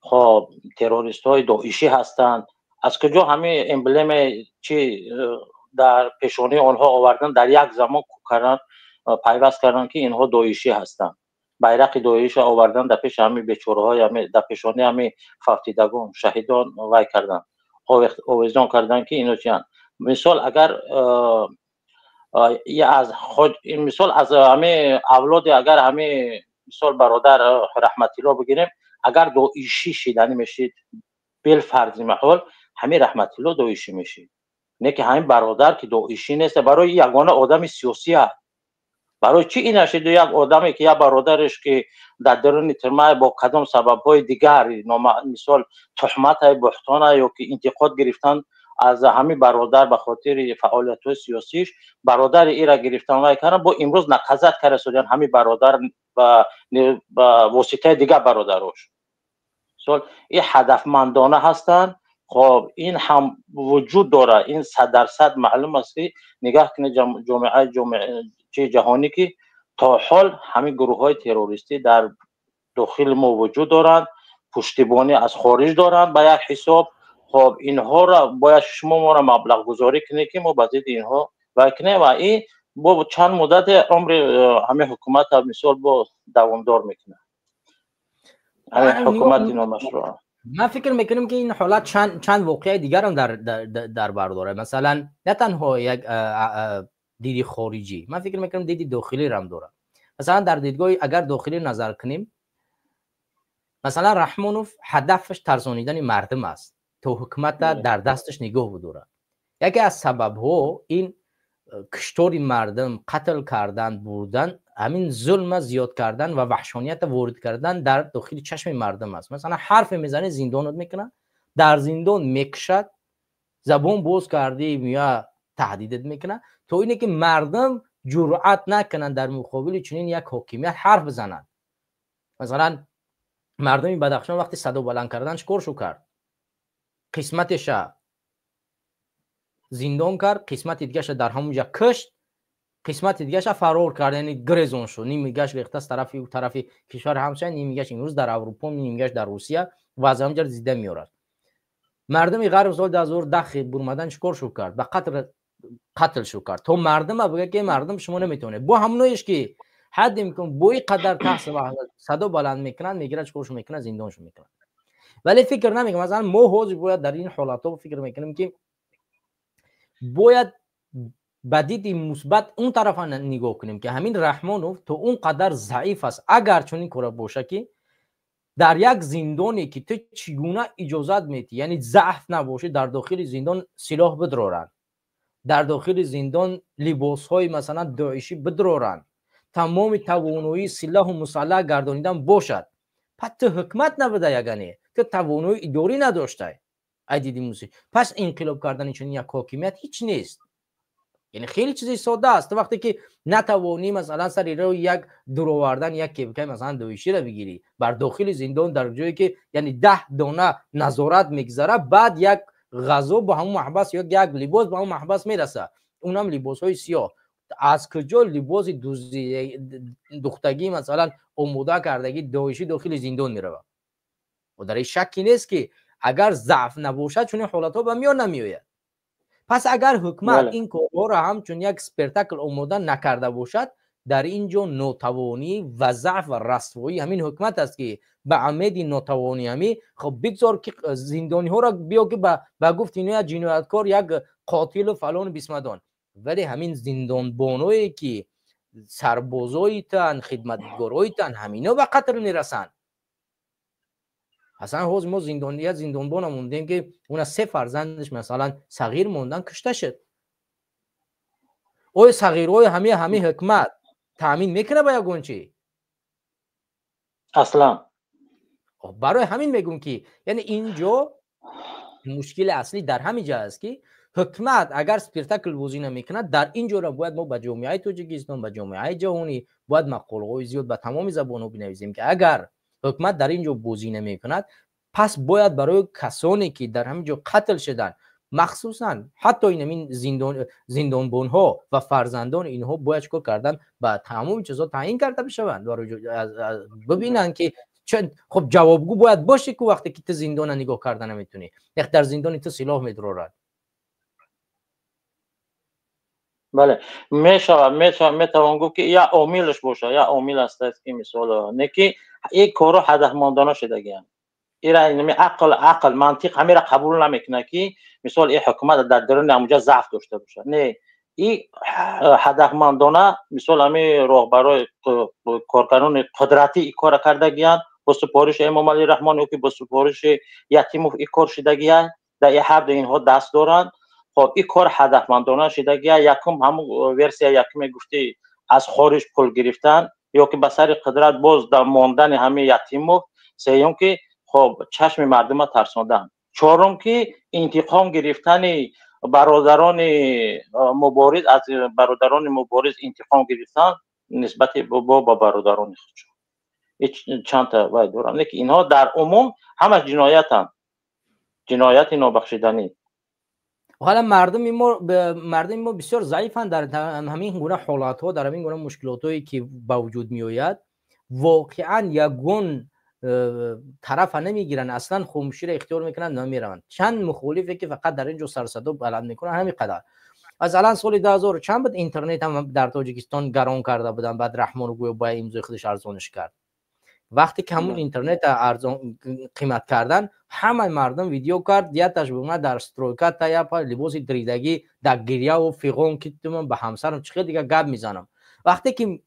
خب تروریست های داعشی هستند، از کجا همه امبلم چی در پیشانی آنها آوردن، در یک زمان کردن پیوست کردن که اینها داعشی هستند، بیرق داعش آوردن در پیش همه بیچاره های همه در پیشانی همه فوتیدگان شهیدان وای کردن، اویزان کردن که اینو چیان. مثال اگر از خود این مثال از همه اولاد اگر همه مثال برادر رحمتی الله بگیریم، اگر داعشی شیدنی میشید بل فرضی محال همه رحمتی الله داعشی میشید، نه که همین برادر که داعشی نیست برای یگانه آدم سیاسی هست. برای چی این نشد یک آدمی که یا برادرش که در درون ترمای با کدام سبب‌های دیگر مثال تهمت بهتان یا که انتقاد گرفتن از همین برادر به خاطر فعالیت‌های سیاسیش برادر ای را گرفتن و کردن، با امروز نقضت کرده شدن همین برادر و واسطه دیگر برادرش. مثال این هدفمندانه هستند. خب این هم وجود داره، این 100% معلوم است که نگاه کنه جامعه جهانی که تا حال همین گروه های تروریستی در داخل ما وجود دارند، پشتیبانی از خارج دارند به یک حساب. خب اینها را باید شما ما را مبلغ گذاری کنه که ما بازید اینها وکنه و این با چند مدت عمر همه حکومت مثال با دوامدار میکنه همه حکومت اینو مشروع. من فکر میکنم که این حالت چند واقعه دیگر هم در بر داره. مثلا نه تنها یک دیدی خارجی، من فکر میکنم دیدی داخلی هم داره. مثلا در دیدگاه اگر داخلی نظر کنیم، مثلا رحمانوف هدفش ترسانیدن مردم است تا حکومت در دستش نگاه بداره. یکی از سبب ها این کشتار مردم، قتل کردن، بردن، همین ظلم زیاد کردن و وحشانیت وارد کردن در داخل چشم مردم است. مثلا حرف میزنه زندانت میکنه، در زندان میکشد، زبون باز کرده یا تهدیدت میکنه تا اینه که مردم جرأت نکنن در مقابل چنین یک حاکمیت حرف بزنن. مثلا مردم بدخشان وقتی صدا بلند کردن چیکار شو کرد؟ قسمتش زندان کرد، قسمت دیگه‌اش در همونجا کشت، قسمت دیگه‌اش فرار کرد، یعنی گریزون شد، نیمگش ریخته از طرف کشور همسایه، نیمگش امروز در اروپا، نیمگش در روسیه و از همونجا زنده میارد. مردم غرب سال 2010 برمدن چیکار شو کرد؟ به قتل شو کرد. تو مردم بگه که مردم شما نمیتونه، با همونایش که حد میکن بوی قدر تحس و صدا بلند میکنن، میگیرن چیکار شو میکنن؟ زندانشو میکنن. ولی فکر نمیکنم مثلا ما حاضر باید در این حالات فکر میکنیم که باید بدید مثبت اون طرف نگاه کنیم که همین رحمانوف تو اون قدر ضعیف است، اگر چون این کار باشه که در یک زندانی که تو چگونه اجازت میدی، یعنی ضعف نباشه، در داخل زندان سلاح بدرارن، در داخل زندان لباس های مثلا داعشی بدرارن، تمام توانایی سلاح و مسلح گردانیدن باشد، پس تو حکمت نبوده، یگانه تو توانایی اداری نداشته. دیدی موسی، پس انقلاب کردن چون یک حاکمیت هیچ نیست. یعنی خیلی چیزی ساده است. وقتی که نتوانی مثلا سر رو یک درآوردن یک که مثلا داعشی را بگیری بر داخل زندان، در جایی که یعنی 10 دانه نظارت میگذره، بعد یک غذا با همون محبس یا یک لباس با همون محبس میرسه، اونم لباس های سیاه. از کجا لباس دختگی مثلا آماده کردگی داعشی داخل زندان میره؟ و در این شکی نیست که اگر ضعف نباشد چون این حالت ها به میان نمیآید. پس اگر حکومت این کارها را هم چون یک اسپکتاکل آماده نکرده باشد، در اینجا ناتوانی و ضعف و رسوایی همین حکومت است که به عمد ناتوانی همی خب بگذار که زندانی ها را بیا که با گفت اینو جنایتکار، یک قاتل و فلان بیسمدان، ولی همین زندان بانویی که سربازایی تن، خدمتگارایی تن، همینا به قتل میرسن. اصلا حوز ما زندانبان موندیم که اون 3 فرزندش مثلا صغیر موندن کشته شد. اوی صغیرای همه حکمت تامین میکنه با یگون چی؟ اصلا برای همین میگم که یعنی اینجا مشکل اصلی در همین جا است که حکومت اگر سپیرتکل بازی نمیکنه در این جوره باید ما به جامعه تاجیکستان به جامعه جهانی باید مقاله زیاد به تمام زبان‌ها بنویسیم که اگر حکومت در اینجا بازی نمیکند پس باید برای کسانی که در همینجا قتل شدن مخصوصا حتی این زندانبان ها و فرزندان اینها باید چیکار کردن با تمام چیزا تعیین کرده بشوند ببینن که خب جوابگو باید باشه که وقتی که تو زندان نگاه کردن نمیتونی در زندان تو سلاح میدرارد. بله میتوان گفت که یا عاملش باشه یا عامل است که مثلا نکی یک کارو هدفمندانه شدگیان ایرا اینمی عقل منطق همه را قبول نمیکنه که مثلا این حکومت در درون اونجا ضعف داشته باشه. نه این هدفمندانه مثلا همه راهبرای کارکنان قدرتی این کار کردگیان با سفارش امام علی رحمانی که با سفارش یتیموف این کار شدگیان در این حد اینها دست دارن. خب این کار هدفمندانه شدگیان. یکم همون ورسیه یکم گفتی از خارج پول گرفتن یا که به سر قدرت باز در ماندن همه یتیموف. سوم که خب چشم مردم ها ترساندن. چهارم که انتقام گرفتن برادران مبارز از برادران مبارز انتقام گرفتن نسبت با برادران خودشون. چند تا وای دارم که اینها در عموم همش جنایت نابخشودنی. حالا مردم ما بسیار ضعیفند در همین گونه حالات ها، در همین گونه مشکلات هایی که با وجود می آید واقعا یگون طرف نمیگیرن، اصلا خاموشی را اختیار میکنن نمیرن. چند مخالفی که فقط در اینجا سر صدا بلند میکنن همین قدر. از الان سال 2000 چند بود اینترنت هم در تاجیکستان گران کرده بودن، بعد رحمان گویا با امضای خودش ارزانش کرد. وقتی که همون اینترنت ارزان قیمت کردن همه مردم ویدیو کرد دیاتش بومه در استرویکا تایا پا لباس دریدگی در گریه و فیغون که من به همسرم چقدر دیگه گپ میزنم. وقتی که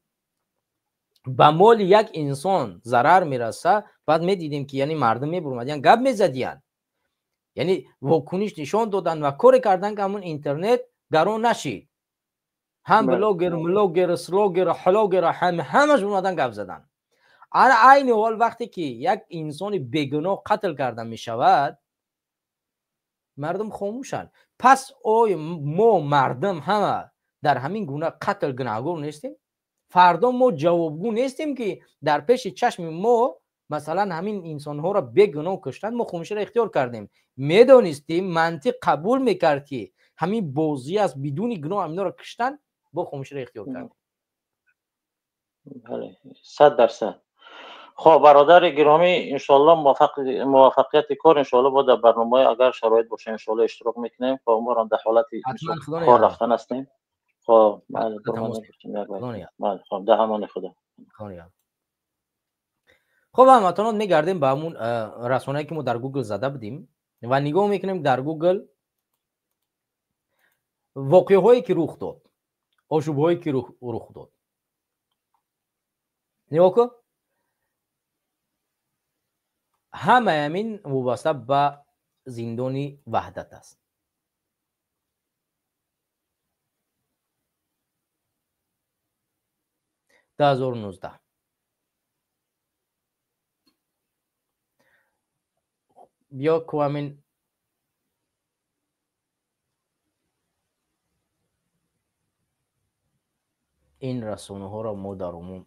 به مال یک انسان ضرر میرسه بعد میدیدیم که یعنی مردم میبرمدین گپ میزدین، یعنی واکنش نشان دادن و کار کردن که همون اینترنت گران نشید. هم بلاگر اسلاگر حلاگر همش اومدن گپ زدن. عین حال وقتی که یک انسان بیگناه قتل کرده می شود مردم خاموشن. پس ما مردم همه در همین گونه قتل گناهگار نیستیم؟ فردا ما جوابگو نیستیم که در پیش چشم ما مثلا همین انسان ها را بیگناه کشتن ما خاموشی را اختیار کردیم؟ میدانستیم منطق قبول میکرد که همین بازی است، بدون گناه اینا را کشتن، با خاموشی را اختیار کردیم. بله 100%. خب برادر گرامی انشالله موفقیت کار انشالله با در برنامه اگر شرایط باشه انشالله اشتراک میکنیم. خب ما در حالت کار رفتن هستیم. خب بله خب در امان خدا. خب هموطنان میگردیم به همون رسانه‌ای که ما در گوگل زده بودیم و نگاه میکنیم در گوگل واقعه هایی که رخ داد، آشوب هایی که رخ داد. نگاه کن همه همین وابسته به زندان وحدت است. در 2019 بیا که همین این رسانه ها را ما در عموم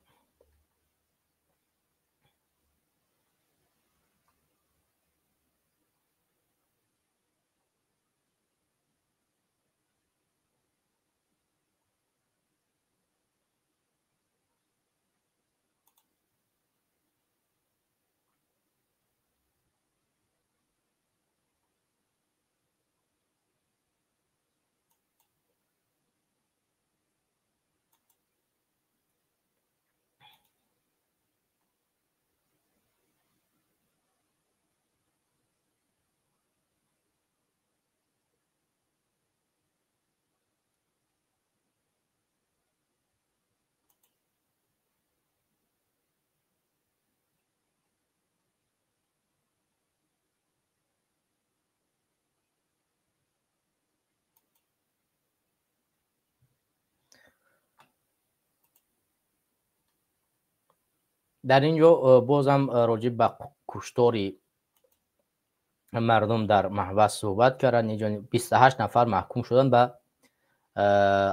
در اینجا بازم راجع به کشتاری مردم در محبس صحبت کردن. اینجا 28 نفر محکوم شدن به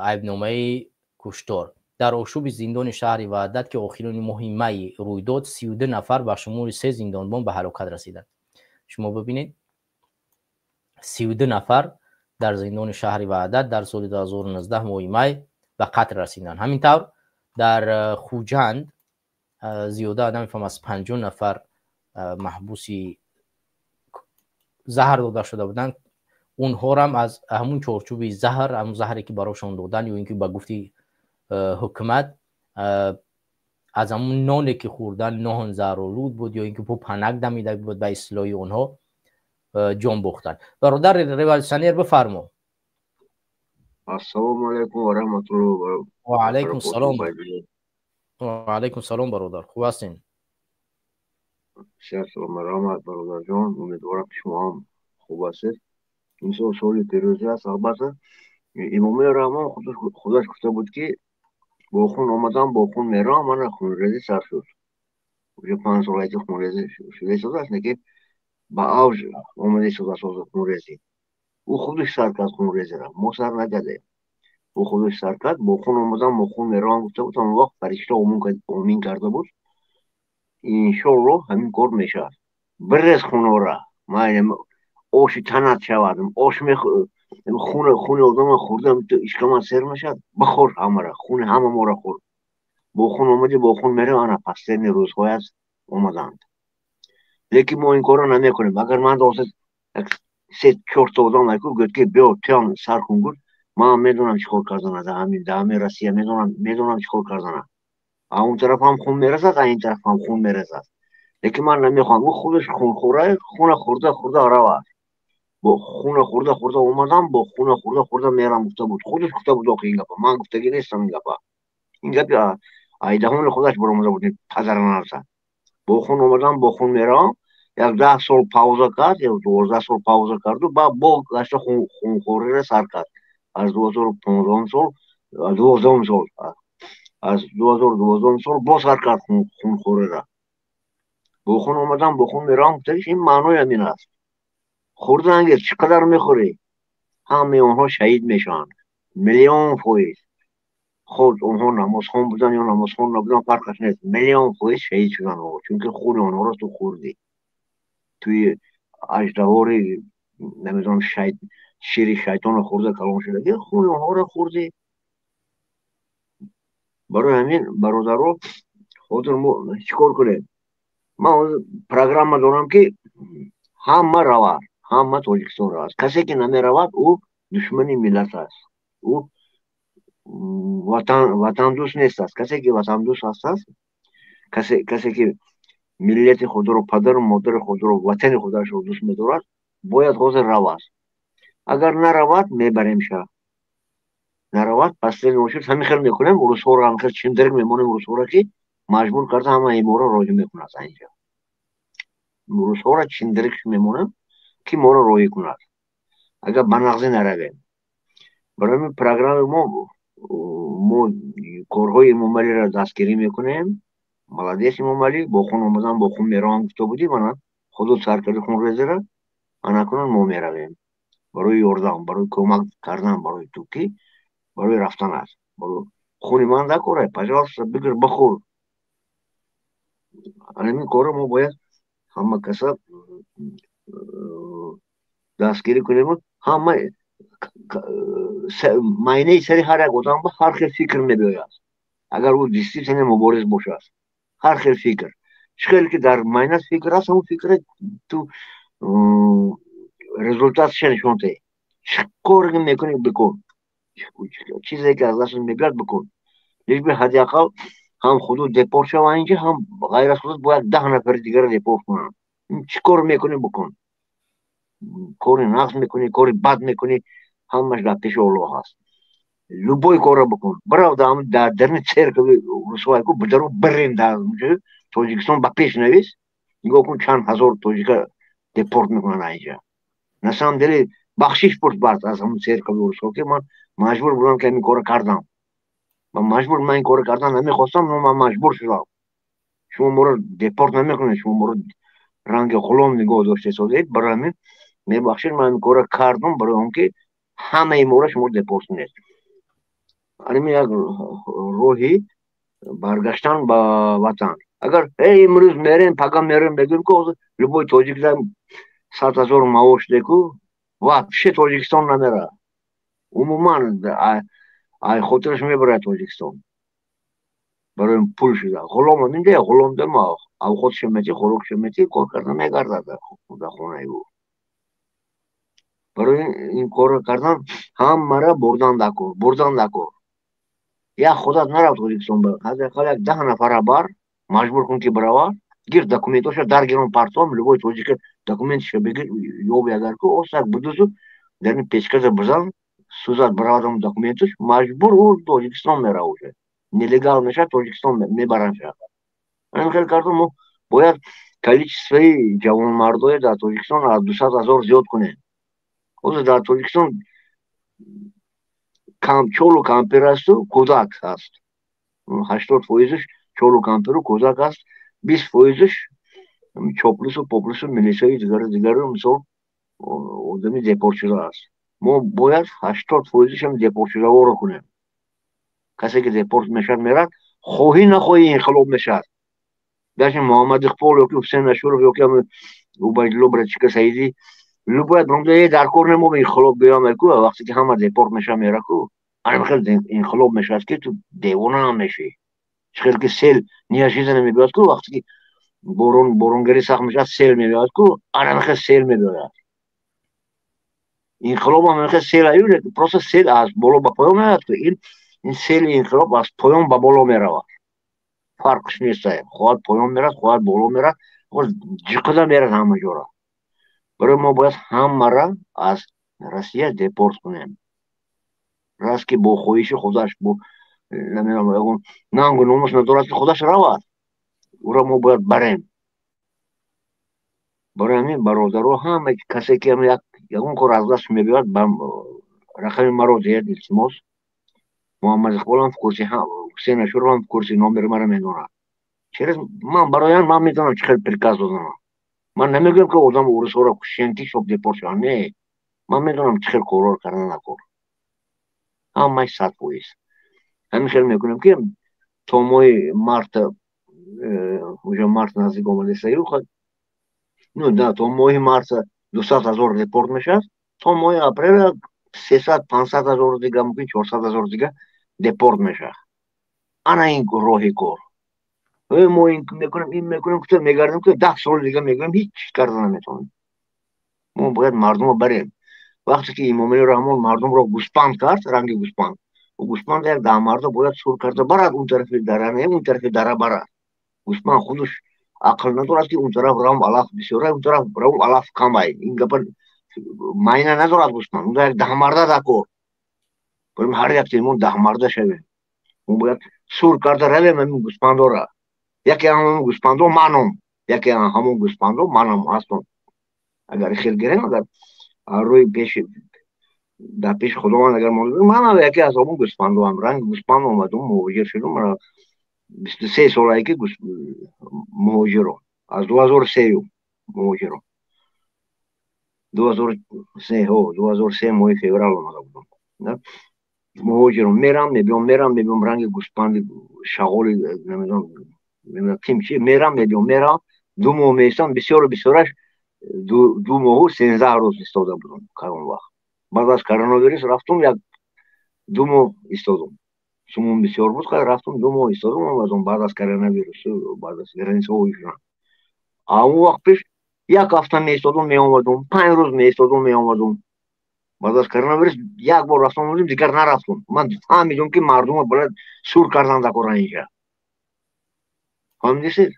عیبنامه کشتار. در آشوب زندان شهر وحدت که آخرین مهمه روی داد 32 نفر به شمول 3 زندانبان به هلاکت رسیدند. شما ببینید 32 نفر در زندان شهر وحدت در سال 2019 مهمه به قتل رسیدند. همینطور در خوجند زیاده نمیفهم از 50 نفر محبوسی زهر داده شده بودند. اونها هم از همون چارچوب زهر، همون زهری که براشون دادن یا اینکه به گفتی حکومت از همون نانی که خوردن نان زهرآلود بود یا اینکه پنک دمیده بود به اصطلاح اونها جان باختن. برادر ریولوسیونر بفرما. السلام علیکم و رحمت الله و علیکم السلام. و علیکم السلام برادر، خوب هستین؟ سلام رحمت برادر جان، امیدوارم که شما هم خوب هستید. این سال پیروزی است. البته امام رحمان خودش گفته بود که با خون آمدم با خون میرم، من خونریزی سر شد. 5 سال خونریزی شده است که با اوج آمده شده است خونریزی. او خودش سر کرد خونریزی را، ما سر نکرده. او خودش سر کرد، با خون آمدم با خون میرم گفته بود. اون وقت فرشته آمین کرده بود انشالله همین کار میشه. برز خونه را من آش تنت شود، آش خون آدم خوردم تو اشکم سر میشد، بخور همه را، خون همه ما را خورد. با خون آمدی با خون میره. آنها پستین روزهای است آمدند، لیکن ما این کار را نمی کنیم. اگر من دوست 3-4 تا آدم گفت که بیا تیان سر کن گفت، من میدونم چیکار کردن از همین روسیه، میدونم چیکار کردن. اون طرف هم خون میرسد، این طرف هم خون میرسد، لیکن من نمیخوام. او خودش خون خوره، خون خورده روا با خون خورده اومدم با خون خورده میرم. گفته بود خودش گفته بود آخه این گپا، من گفتگی نیستم این گپ ایدهون خودش برآمده بود پدر نرسد. با خون اومدم با خون میرم. 10 سال پاوزه کرد یا 12 سال پاوزه کرد و با گشت خون خوری را سر کرد. از 2015 سال از 2012 سال با سر کرد خون خوری را. با خون اومدم با خون میرم. گفتش این معنی همین است. خوردن چقدر میخوری همه اونها شهید میشن، میلیون فویز. خود اونها نمازخوان بودن یا نمازخوان نبودن فرقش نیست، میلیون فویز شهید شدن چون که خون اونها را تو خوردی. توی اژدهاری نمیدونم شیر شیطان خورده کلام شده که خون اونها را خوردی. برای همین برادرها خود ما چیکار کنیم؟ من پروگرام دارم که همه رواد، همه تاجیکستان را است. کسی که نمی رود او دشمنی ملت است. او وطن دوست نیست است. کسی که وطن دوست است، کسی که ملت خود را، پدر و مادر خود را، وطن خودش را دوست می‌دارد باید حاضر رود. اگر نرود میبریم شه، نرود پس نوشید همین خیلی میکنیم. روس‌ها را هم خیلی چندرک میمونیم. روس‌ها را که مجبور کرده همه ایما را راجع میکنه از اینجا. روس‌ها را چندرک میمونیم که ما را روی کند اگر بنغزی نرویم. برای این پروگرام ما کارهای امامعلی را دستگیری میکنیم. ملادیس امامعلی با خون آمدن با خون میرم گفته بودی، من خود سر کرده خون ریزی را انکنون ما میرویم برای یاردن، برای کمک کردن برای توکی، برای رفتن است. برای خونی من نکاره پجاست بگیر بخور. این کار ما باید همه کسا دستگیری کنیم. همه معنی سری هر یک آدم با هر خیل فکر میباید. اگر او دیسیپلین مبارز باشه هر خیل فکر خیلی که در معنی فکر است، اون فکر تو رزولتات نشون ده. کاری که میکنی بکن، چیزی که از دست میاد بکن. لیکن حداقل هم خودت دپورت شو اینجا، هم غیر از خودت باید 10 نفر دیگر دپورت کنن. چی کار میکنی بکن. کاری نقص میکنی، کاری بد میکنی، همش در پیش الله هست. لوبای کار بکن. برای دام در چرک رسوایی کو بدرو برین در تاجیکستان با پیش نویس. نگاه کن چند هزار تاجیک دپورت میکنن اینجا. نسام دلی بخشش پرت برد از همون چرک رسوایی که من مجبور بودم که این کار کردم. من این کار کردم نمیخواستم، من مجبور شدم. شما مرا دپورت نمیکنید، شما مرا رنگ غلام نگاه داشته سازید. برای همین میبخشید من این کار کردم برای اون که همه ما شما دپورت نیست. همین یک روحی برگشتن با وطن. اگر امروز میریم پگاه میریم بگیم که لبوی تاجیکستان 100,000 معاش دکو вообще تاجیکستان نمیره. عموما ای خاطرش میبره تاجیکستان برای پول شده. غلام همینده غلام دما او خودش میتی خوراکش میتی کار کردن نگرده در خونه او. برای این کار کردن هم مرا بردن دکو یا خودت نرفت تاجیکستان بر حداقل یک 10 نفر بر مجبور کن که بروا گیر دکومنتاشو درگیرون پارتام لبوی تاجیک دکومنتش بگیر یوب اگر که اوسак будусу در این پیشکش بزن سوزات برادم دکومنتش مجبور او تاجیکستان میره уже нелегал میشه تاجیکستان میبرنش. همین خیلی کردم ما باید количествоی جوانمردای در تاجیکستان از 200,000 زیاد کنیم. اوز در تاجیکستان چولو کمپیر است و کودک است. 80% چولو کمپیر و کودک است. 20% چوپلوس و پوپلوس و ملیسای دیگر مثال آدمی دپورت شده است. ما باید 80% هم دپورت شده رو کنیم. کسی که دپورت میشد میرد خواهی نخواهی انقلاب میشد. داشتیم محمد اقبال یا که حسین نشورов یا که عبیدالله برچیک سعیدی لباید برامده در کار نمو به انقلاب بیام کو وقتی که همه دپورت میشه میره کو انا خیلی انقلاب میشه که تو دیوانه هم میشی. خیلی که سیل نیاشیزه نمیبیاد کو وقتی که بارونگری سخت میشه سیل میبیاد کو انا خیلی سیل میبیاد. انقلاب هم خیلی سیل ایونه پروسه سیل از بالا به پایان میاد که این سیل انقلاب از پایان به بالا میره. فرقش نیست. خواهد پایان میرد خواهد بالا میرد خواهد جقده میرد همه جورا. برای ما باید همه را از روسیه دپورت کنیم. راست که با خواهش خودش با نمیدونم ننگ و ناموس ندارد که خودش رود او را ما باید بریم. برای همین برادرها همه کسی که هم یکون کار از دست میبیاد رقم مرا دید التماس محمد اقبال هم کرسی حسین اشور هم کرسی نامبر مرا میدونه. چرا من برای من میدونم چه خیلی پرکاز دادم. من نمیگم که آدم اورسا را کشیدن که شب دپورت شدن. نه من میدونم چه خیلی کارا کردن نکار. همه 100%. همین خیلی میکنم که تا ماه مارت اونجا مارت نزدیک آمده سیرو خود نه تا ماه مارت 200,000 دپورت میشه. تا ماه اپریل 300-500,000 دیگه ممکن 400,000 دیگه دپورت میشه. انا این راهی کار ما این میکنیم که میگردیم که 10 سال دیگه میگم هیچ کار نمیتونیم. ما باید مردم رو بریم. وقتی که امام رحمان مردم رو گوسپند کرد رنگ گوسپند و گوسپند یک دامرد باید سور کرده برد اون طرف دره نه اون طرف دره برد. گوسپند خودش عقل ندارد که اون طرف رام علف بسیاره اون طرف رام علف کم ای این گپ معنی ندارد. گوسپند اون یک دامرد دکور بریم هر یک تیمون دامرد شویم. اون باید سور کرده رویم همین گوسپند را یکی همون گوسپند رو منم یکی همون گوسپند رو منم هستم. اگر خیلی گرم اگر روی پیش در پیش خداوند اگر من یکی از همون گوسپند هم رنگ گوسپند اومدم مهاجر شدم. من 23 سالگی که مهاجرم از 2003 مهاجرم 2003 ماه فوریه اومده بودم. مهاجرم میرم میبینم رنگ گوسپند شغال نمیدونم تیم چی میرم 2 ماه میستم بسیارش 2 ماه و 13 روز ایستاده بودم کارون وقت. بعد از کرونا ویروس رفتم یک 2 ماه ایستادم. سموم بسیار بود که رفتم 2 ماه ایستادم اومدم بعد از کرونا ویروس بعد از گرنس ها ایشون. اون وقت پیش یک هفته میایستادم میآمدم 5 روز میایستادم میآمدم. بعد از کرونا ویروس یک بار رفتم اومدم دیگر نرفتم. من فهمیدم که مردم باید سور کردن در کار اینجا. فهمیدید؟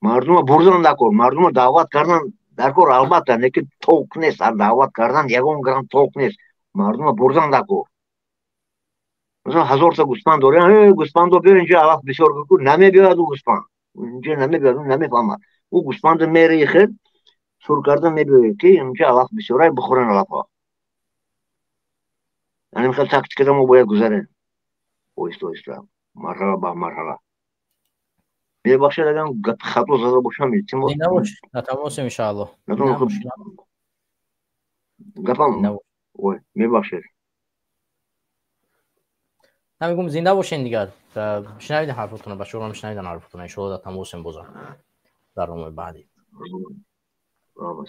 مردم بردن در کار مردم دعوت کردن در کار البته نه که توق نیست دعوت کردن یگان گران توق نیست مردم بردن در کار. مثلا 1000 تا گوسپند داره گوسپند رو بیار اینجا علف بسیار بکن نمیبیاد او گوسپند اینجا نمیبیاد نمیفهمد او گوسپند میره خیلی سور کردن میبیاد که اینجا علف بسیاره بخورن علف ها. یعنی خیلی تاکتیک ما باید گذارن اویست مرحله با مرحله. ببخشید اگر خط رو زده باشم احتمال نباش تماس ان شاء الله نه مشکل گفتم وای میبخشید نمیگم زنده باشین دیگه شنیدین حرفتون به شما شنیدن حرفتون ان شاء الله تماس بزن در روم بعدی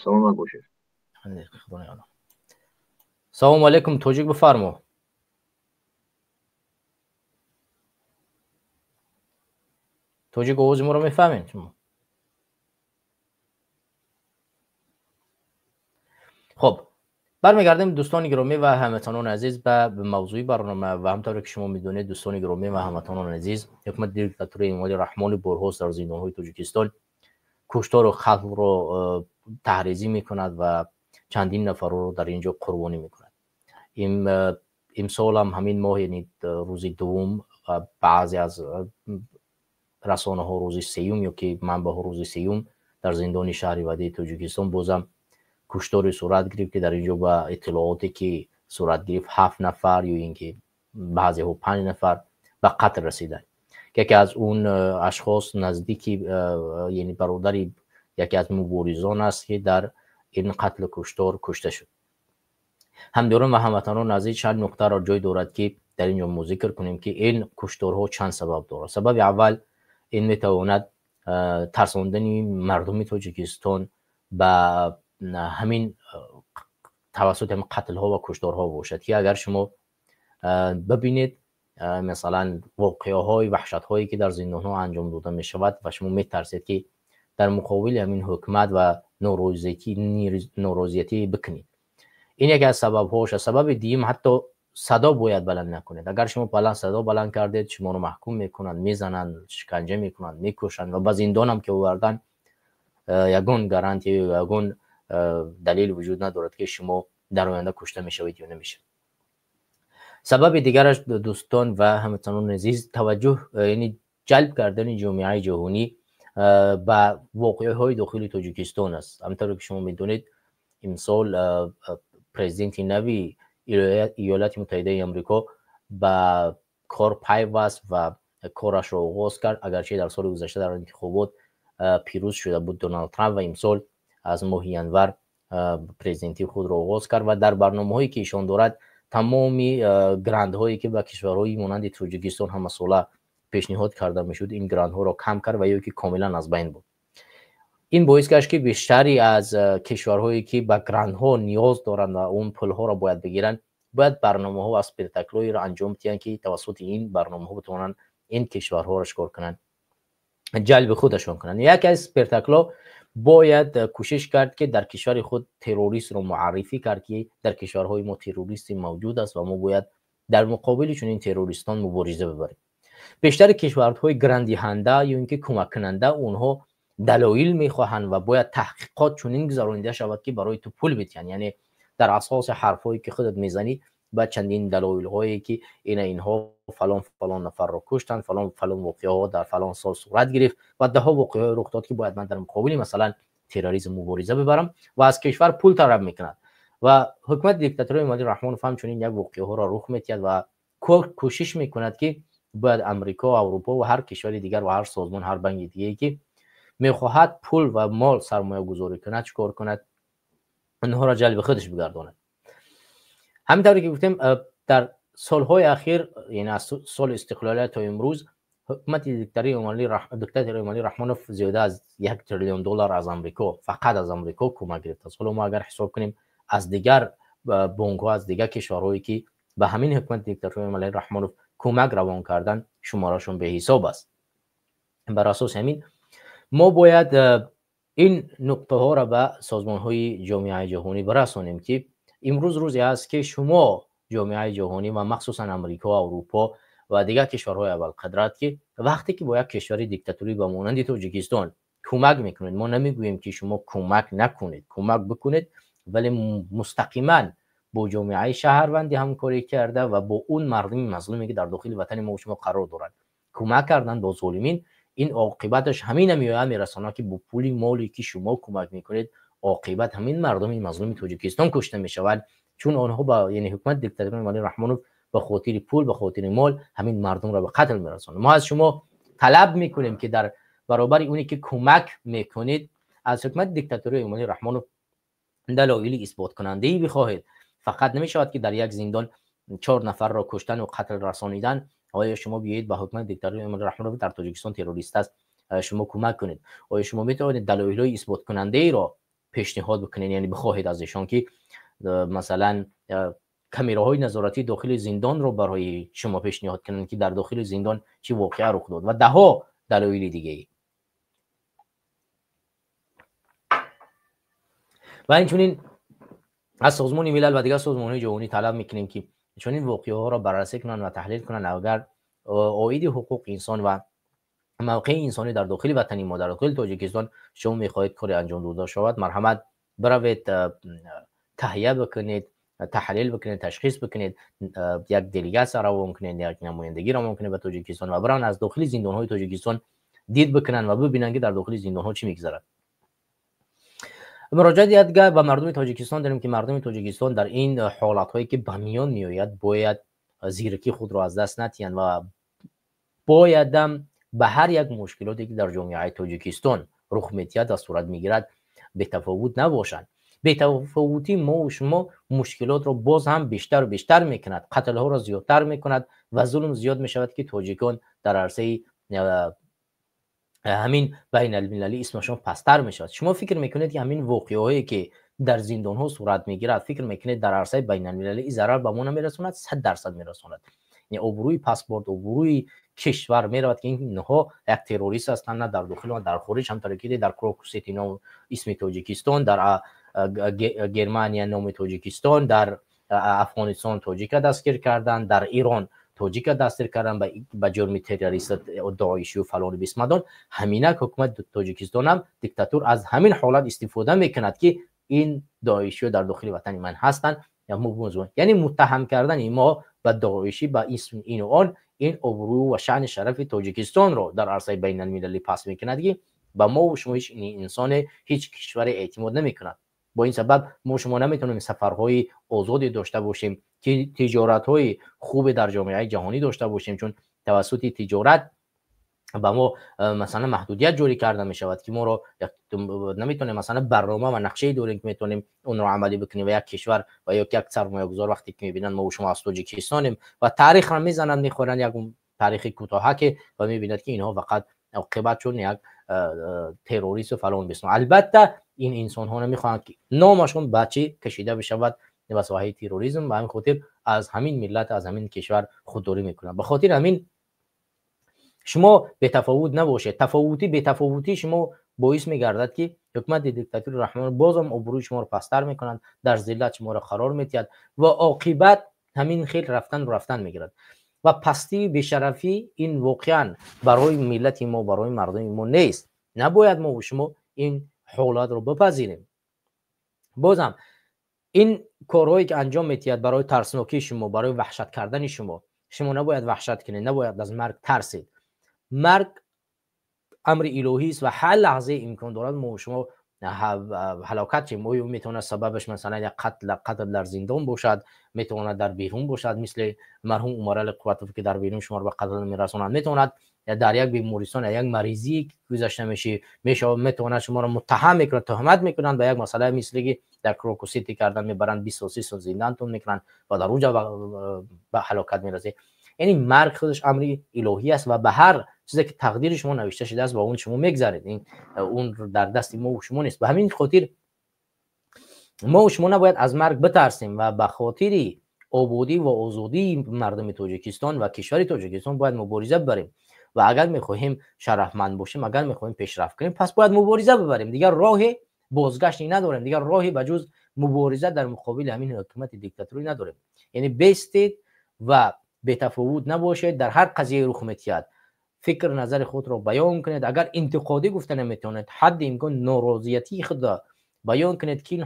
سلامت باشید سلام علیکم توجیک بفرمو توجیک آواز ما رو میفهمین شما خب برمیگردیم دوستان گرامی و هموطنان عزیز به موضوع برنامه و همطور که شما میدونید دوستان گرامی و هموطنان عزیز حکومت دیکتاتوری امالی رحمان برهوست در زندان‌های تاجیکستان کشتار خلق رو تحریزی میکند و چندین نفر رو در اینجا قربانی میکند. امسال هم همین ماه یعنی روز دوم بعضی از رسانه ها روز سیوم یا که منبع ها روز سیوم در زندان شهریوردی تاجیکستان بازم کشتار صورت گرفت که در اینجا با اطلاعاتی که صورت گرفت 7 نفر یا اینکه بعضی ها 5 نفر به قتل رسیدن. یکی از اون اشخاص نزدیکی یعنی برادری یکی از مبارزان است که در این قتل کشتار کشته شد. همداران و هموطنان عزیز چند نکته را جای دارد که در اینجا ذکر کنیم که این کشتارها چند سبب دارد. سبب اول این میتواند ترساندن مردم تاجیکستان به همین توسط همین قتل ها و کشتارها باشد که اگر شما ببینید مثلا واقعه های وحشت هایی که در زندان ها انجام داده می شود و شما می ترسید که در مقابل همین حکومت و ناراضیتی بکنید. این یکی از سبب هاش. سبب دیگه حتی صدا باید بلند نکنید. اگر شما صدا بلند کردید شما رو محکوم میکنند، میزنند، شکنجه میکنند، میکشند و به زندان هم که آوردن یگون گارانتی یگون دلیل وجود ندارد که شما در آینده کشته میشوید یا نمیشه. سبب دیگرش دوستان و هموطنان عزیز توجه یعنی جلب کردن جامعه جهانی به واقعه های داخل تاجیکستان است. همونطور که شما میدونید امسال پرزیدنت نوی ایالات متحده آمریکا با کار پیوست و کارش را آغاز کرد. اگرچه در سال گذشته در انتخابات پیروز شده بود دونالد ترامپ و امسال از ماه ینور پرزیدنتی خود را آغاز کرد و در برنامه هایی که ایشان دارد تمامی گراند هایی که به کشورهای مانند تاجیکستان هم مسئله پیشنهاد کرده میشد این گراند ها را کم کرد و یا که کاملا از بین بود. این باعث گشت که بیشتری از کشورهایی که به گراند ها نیاز دارند و اون پول ها را باید بگیرن باید برنامه ها و اسپکتاکل‌هایی را انجام دهند که توسط این برنامه ها بتوانند این کشورها را چیکار کنند جلب خودشون کنند. یک از اسپکتاکل‌ها باید کوشش کرد که در کشور خود تروریست رو معرفی کرد که در کشورهای ما تروریستی موجود است و ما باید در مقابل چنین تروریستان مبارزه ببریم. بیشتر کشورهای گراندهنده یا اینکه کمک کننده اونها دلایل میخواهند و باید تحقیقات چنین گذرانده شود که برای تو پول بدهند. یعنی در اساس حرفایی که خودت میزنی با چندین دلایل هایی که اینها فلان نفر رو کشتن، فلان واقعه ها در فلان سال صورت گرفت و ده ها واقعه رخ داد که باید من در مقابل مثلا تروریسم مبارزه ببرم و از کشور پول طلب میکند و حکومت دیکتاتوری امالی رحمان هم چنین یک واقعه ها را رخ میدهد و کوشش میکند که باید امریکا، اروپا و هر کشور دیگر و هر سازمان، هر بانک دیگه که میخواهد پول و مال سرمایه گذاری کند چیکار کند؟ اونها را جلب خودش بگرداند. همینطوری که گفتیم در سالهای اخیر یعنی از سال استقلالیت تا امروز حکومت دیکتاتوری امالی رحمانوف زیاده از $1 تریلیون از امریکا فقط از امریکا کمک گرفته است. حالا ما اگر حساب کنیم از دیگر بانک ها از دیگر کشورهایی که به همین حکومت دیکتاتوری امالی رحمانوف کمک روان کردن شمارشون به حساب است. بر اساس همین ما باید این نقطه ها را به سازمان های جامعه جهانی برسانیم که امروز روزی است که شما جامعه جهانی و مخصوصا امریکا و اروپا و دیگر کشورهای اول قدرت که وقتی که با یک کشور دیکتاتوری به مانند تاجیکستان کمک میکنید، ما نمیگوییم که شما کمک نکنید، کمک بکنید، ولی مستقیما با جامعه شهروندی همکاری کرده و با اون مردم مظلومی که در داخل وطن ما و شما قرار دارند کمک کردن با ظالمین، این عاقبتش همین میرسونه که با پولی مالی که شما کمک میکنید عاقبت همین مردم مظلوم تاجیکستان کشته میشوند، چون آنها با یعنی حکومت دیکتاتوری امالی رحمانوف به خاطر پول، به خاطر مال همین مردم را به قتل میرسونه. ما از شما طلب میکنیم که در برابر اونی که کمک میکنید از حکومت دیکتاتوری امامی رحمان دلایلی اثبات کننده ای بخواهید. فقط نمیشود که در یک زندان 4 نفر را کشتن و قتل رسانیدن آیا شما بیایید به حکومت دیکتاتوری امامی رحمان رو در تاجیکستان تروریست است شما کمک کنید؟ آیا شما میتوانید دلایل اثبات کننده ای را پیشنهاد بکنید، یعنی بخواهید از ایشان که مثلا کامراهای نظارتی داخل زندان رو برای شما پیشنهاد کنند که در داخل زندان چه واقعه رخ داد و ده ها دلایل دیگه ای. و اینچنین از سازمان ملل و دیگر سازمان‌های جهانی طلب میکنیم که چون این واقعه ها را بررسی کنند و تحلیل کنند اگر عاید حقوق انسان و موقع انسانی در داخل وطن ما در داخل تاجیکستان شما میخواهید کاری انجام داده شود، مرحمت بروید تهیه بکنید، تحلیل بکنید، تشخیص بکنید، یک دلیگه را ممکنه یک نمایندگی را ممکنه به تاجیکستان و برن از داخل زندان های تاجیکستان دید بکنن و ببینن که در داخل زندان ها چی میگذرد. مراجعه دیگر به مردم تاجیکستان داریم که مردم تاجیکستان در این حالت هایی که به میان میآید باید زیرکی خود را از دست ندهند و باید به هر یک مشکلاتی که در جامعه تاجیکستان رخ میدهد و صورت میگیرد به تفاوت نباشند. به تفاوتی ما و شما مشکلات را باز هم بیشتر و بیشتر میکند، قتل ها را زیادتر میکند و ظلم زیاد میشود که تاجیکان در عرصه همین بین المللی اسمشون پستر میشود. شما فکر میکنید که همین واقعه هایی که در زندان ها صورت میگیرد فکر میکنید در عرصه بین المللی ضرر به ما نمیرساند؟ 100% میرساند. یعنی عبروی پاسپورت، عبروی کشور میرود که اینها یک تروریست هستند، نه در داخل و در خارج. همطور که در کروکوسیتی نام اسم تاجیکستان، در گرمانیا نام تاجیکستان، در افغانستان تاجیک دستگیر کردن، در ایران تاجیک دستگیر کردن به جرم تروریست داعشی و فلان بیسمدان. همینک حکومت تاجیکستان هم دیکتاتور از همین حالت استفاده میکند که این داعشی در داخل وطن من هستند. یعنی متهم کردن ما به داعشی با اسم این و آن، این ابرو و شأن شرف تاجیکستان رو در عرصه بین المللی پس میکند که با ما و شما هیچ انسان هیچ کشور اعتماد نمیکند. با این سبب ما شما نمیتونیم سفرهای آزادی داشته باشیم که تجارت‌های خوب در جامعه جهانی داشته باشیم، چون توسط تجارت با ما مثلا محدودیت جوری کرده می شود که ما رو نمیتونیم مثلا برنامه و نقشه داریم که میتونیم اون رو عملی بکنیم و یک کشور و یک سرمایه گذار وقتی که میبینن ما و شما از تاجیکستانیم و تاریخ را میزنن میخورن یک تاریخ کوتاه که و میبیند که اینها فقط عاقبت چون یک تروریست و فلان بسن. البته این انسان ها نمیخوان که نامشون بچه کشیده بشود به ساحه تروریسم و همین خاطر از همین ملت از همین کشور خودداری میکنن. به خاطر همین شما به تفاوت نباشید. تفاوتی به تفاوتی شما باعث میگردد که حکومت دیکتاتوری رحمان بازم ابروی شما رو پستر میکنند، در ذلت شما رو قرار میدهد و عاقبت همین خیل رفتن میگیرد و پستی به شرفی این واقعا برای ملت ما، برای مردم ما نیست. نباید ما و شما این حالات رو بپذیریم. بازم این کارهایی که انجام میدهد برای ترسناکی شما، برای وحشت کردن شما نباید وحشت کنید، نباید از مرگ ترسید. مرگ امر الهی است و هر لحظه امکان دارد ما و شما هلاکت ما میتونه سببش مثلا یک قتل در زندان باشد، میتونه در بیرون باشد، مثل مرحوم عمر القواتوف که در بیرون شما رو به قتل میرسونند، میتونه در یک بیمارستان یک مریضی گذاشته میتونه شما رو متهم میکنن، تهمت میکنن به یک مسئله مثل که در کروکوسیتی کردن میبرن 23 سال زندانتون میکنن و در اونجا به هلاکت میرسه. یعنی مرگ خودش امر الهی است و به هر چیزی که تقدیر شما نوشته شده است با اون شما میگذرید. این اون در دست ما و شما نیست. به همین خاطر ما و شما نباید از مرگ بترسیم و به خاطر آبادی و آزادی مردم تاجیکستان و کشور تاجیکستان باید مبارزه ببریم و اگر میخواهیم شرفمند باشیم، اگر میخواهیم پیشرفت کنیم، پس باید مبارزه ببریم. دیگر راه بازگشتی نداریم، دیگر راهی بجز مبارزه در مقابل همین حکومت دیکتاتوری نداریم. یعنی بیستید و به تفاوت نباشید، در هر قضیه رخ میدهد فکر نظر خود را بیان کنید. اگر انتقادی گفته نمیتونید، حد امکان ناراضیتی خود را بیان کنید که این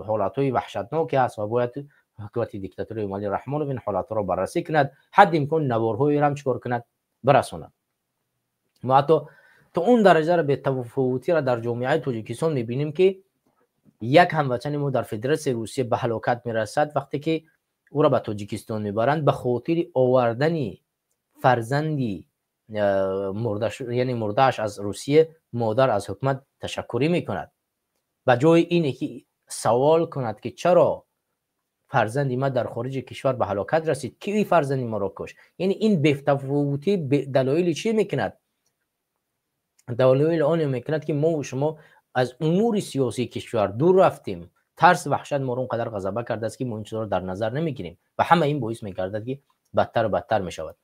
حالتهای وحشتناک است و باید حکومت دیکتاتوری امامی رحمان این حالات را بررسی کند، حد امکان نوارهای را چیکار کند برساند. ما حتی تا اون درجه را به تفاوتی را در جامعه تاجیکستان میبینیم که یک هموطن ما در فدراسیون روسیه به هلاکت میرسد وقتی که او را به تاجیکستان میبرند به خاطر آوردن فرزندی یعنی مردهش از روسیه، مادر از حکومت تشکری میکند. به جای اینه که سوال کند که چرا فرزند ما در خارج کشور به هلاکت رسید، کی فرزند ما را کش، یعنی این بی‌تفاوتی دلایل چی میکند؟ دلایل آن میکند که ما و شما از امور سیاسی کشور دور رفتیم. ترس وحشت ما رو اونقدر غضبه کرده است که ما این چیزا رو در نظر نمیگیریم و همه این باعث میگردد که بدتر و بدتر میشود.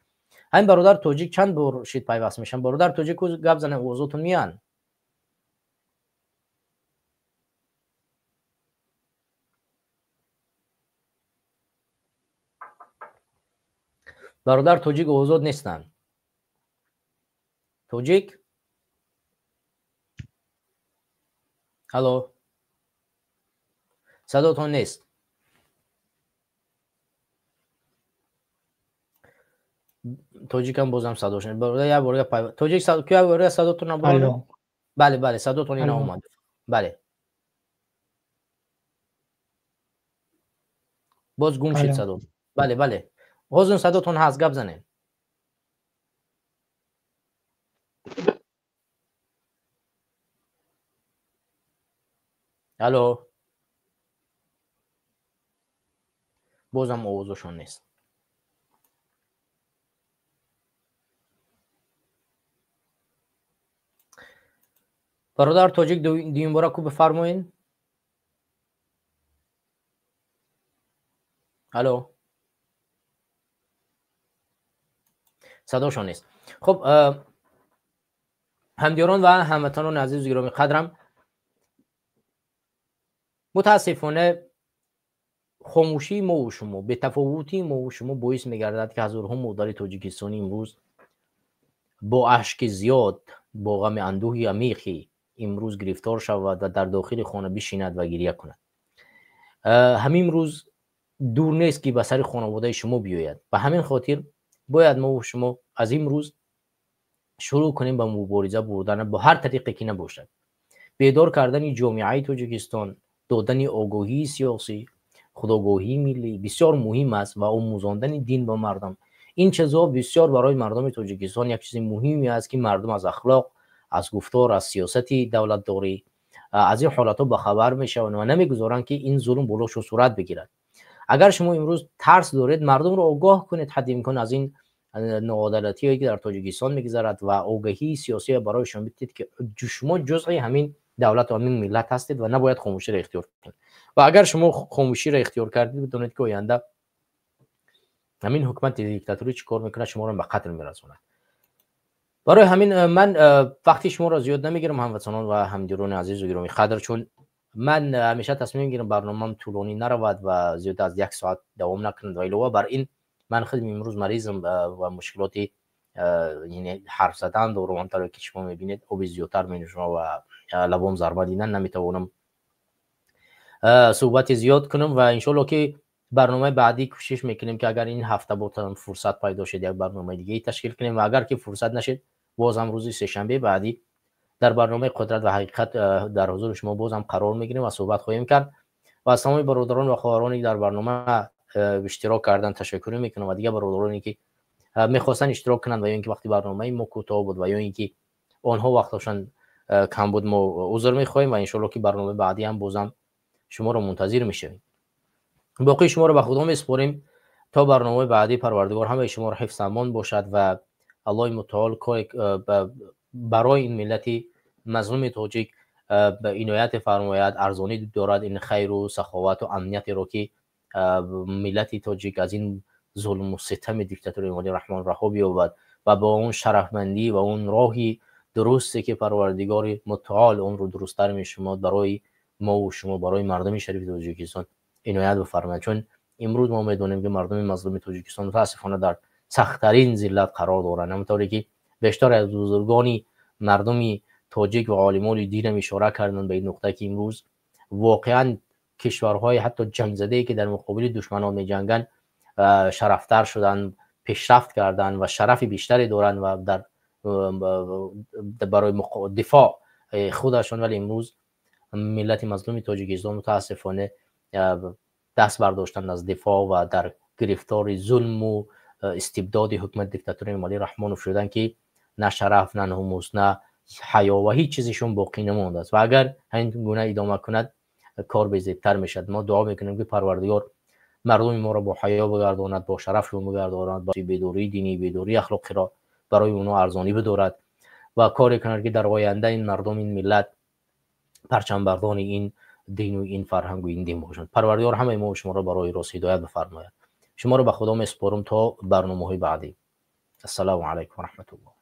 همین برادر توجیک چند بار شید پیوست میشن. برادر توجیک گپ زنه اوضاعتون میان. برادر توجیک اوضاع نیستن. توجیک الو صداتون نیست. توجیک هم بازم صداش نیست. برادر یا برادر توجیک کیا برادر صداتون نبود؟ بله بله صداتون اینا اومد. بله باز گم شد صدا. بله بله حضور صداتون هست، گپ زنین. الو بازم آوازشون نیست. برادر توجیک دیم بارا کو بفرمایین. الو صداشون نیست. خب همدیران و هموطنان عزیز و گرامی قدرم، متاسفانه خاموشی ما و شما، به تفاوتی ما و شما باعث می‌گردد که هزارها مادر تاجیکستانی امروز با اشک زیاد، با غم اندوهی عمیقی امروز گرفتار شود و در داخل خانه بشیند و گریه کند. همین روز دور نیست که به سر خانواده شما بیاید. به همین خاطر باید ما و شما از این روز شروع کنیم به مبارزه بردن با هر طریقی که نباشد. بیدار کردن جامعه تاجیکستان، دادن آگاهی سیاسی، خودآگاهی ملی بسیار مهم است و آموزاندن دین با مردم. این چیزها بسیار برای مردم تاجیکستان یک چیز مهمی است که مردم از اخلاق، از گفتار، از سیاست دولت داری، از این حالات ها بخبر میشوند و نمیگذارند که این ظلم بلوغ و صورت بگیرد. اگر شما امروز ترس دارید، مردم رو آگاه کنید حد امکان از این ناعدالتی هایی که در تاجیکستان میگذرد و آگاهی سیاسی برایشان بدید که شما جزئی همین دولت و همین ملت هستید و نباید خاموشی را اختیار کنید. و اگر شما خاموشی را اختیار کردید، بدونید که آینده همین حکومت دیکتاتوری چیکار میکنه؟ شما رو به قتل میرسونه. برای همین من وقتی شما را زیاد نمیگیرم هموطنان و همدیران عزیز و گرامی قدر، چون من همیشه تصمیم میگیرم برنامه‌ام طولانی نرود و زیاد از 1 ساعت دوام نکند و علاوه بر این من خودم امروز مریضم و مشکلاتی یعنی حرف زدن و روانتر که شما میبینید آب زیادتر می‌نوشم و لبام ضربه دیدن نمیتوانم صحبت زیاد کنم و انشالله که برنامه بعدی کوشش میکنیم که اگر این هفته بتونم فرصت پیدا شد یک برنامه دیگه تشکیل کنیم و اگر که فرصت نشد بازم روز سه شنبه بعدی در برنامه قدرت و حقیقت در حضور شما بازم قرار میگیریم و صحبت خواهیم کرد و از تمام برادران و خواهرانی در برنامه اشتراک کردن تشکر میکنم و دیگه برادرانی که میخواستن اشتراک کنند و یا اینکه وقتی برنامه ما کوتاه بود و یا اینکه آنها وقتشان کم بود ما عذر میخوایم و انشالله که برنامه بعدی هم بازم شما رو منتظر میشیم. باقی شما رو به خدا میسپاریم تا برنامه بعدی. پروردگار همه شما رو حفظ امان باشد و الله متعال برای این ملت مظلوم تاجیک به عنایت فرماید، ارزانی دارد این خیر و سخاوت و امنیت رو که ملت تاجیک از این ظلم و ستم دیکتاتوری امامی رحمان رها بیابد و با اون شرفمندی و اون راهی درستی که پروردگار متعال اون رو درست‌تر می‌شمارد برای ما و شما، برای مردم شریف تاجیکستان عنایت بفرمایید. چون امروز ما میدونیم که مردم مظلوم تاجیکستان متاسفانه در سخت‌ترین ذلت قرار دارند، همونطوری که بیشتر از بزرگانی مردمی تاجیک و عالمان دین هم اشاره کردند به این نقطه که امروز واقعا کشورهای حتی جنگ زده‌ای که در مقابل دشمنان می‌جنگند شرفتر شدن، پیشرفت کردن و شرف بیشتری دارند و در برای دفاع خودشان، ولی امروز ملت مظلوم تاجیکستان متاسفانه دست برداشتن از دفاع و در گرفتار ظلم و استبداد حکومت دیکتاتوری امامی رحمانوف شدن که نه شرف، نه ناموس، نه حیا و هیچ چیزشون باقی نمانده است و اگر این گونه ادامه کند کار بزیدتر میشد. ما دعا میکنیم که پروردگار مردم ما را با حیا بگرداند، با شرفشون بگرداند، با بیداری دینی، بیداری اخلاقی را برای اونها ارزانی بدارد و کاری کند که در آینده این مردم، این ملت پرچم بردان این دین و این فرهنگ و این دین باشند. پروردگار همه ما و شما را برای راست هدایت بفرماید. شما را به خدا میسپارم تا برنامه‌های بعدی. السلام علیکم و رحمت الله.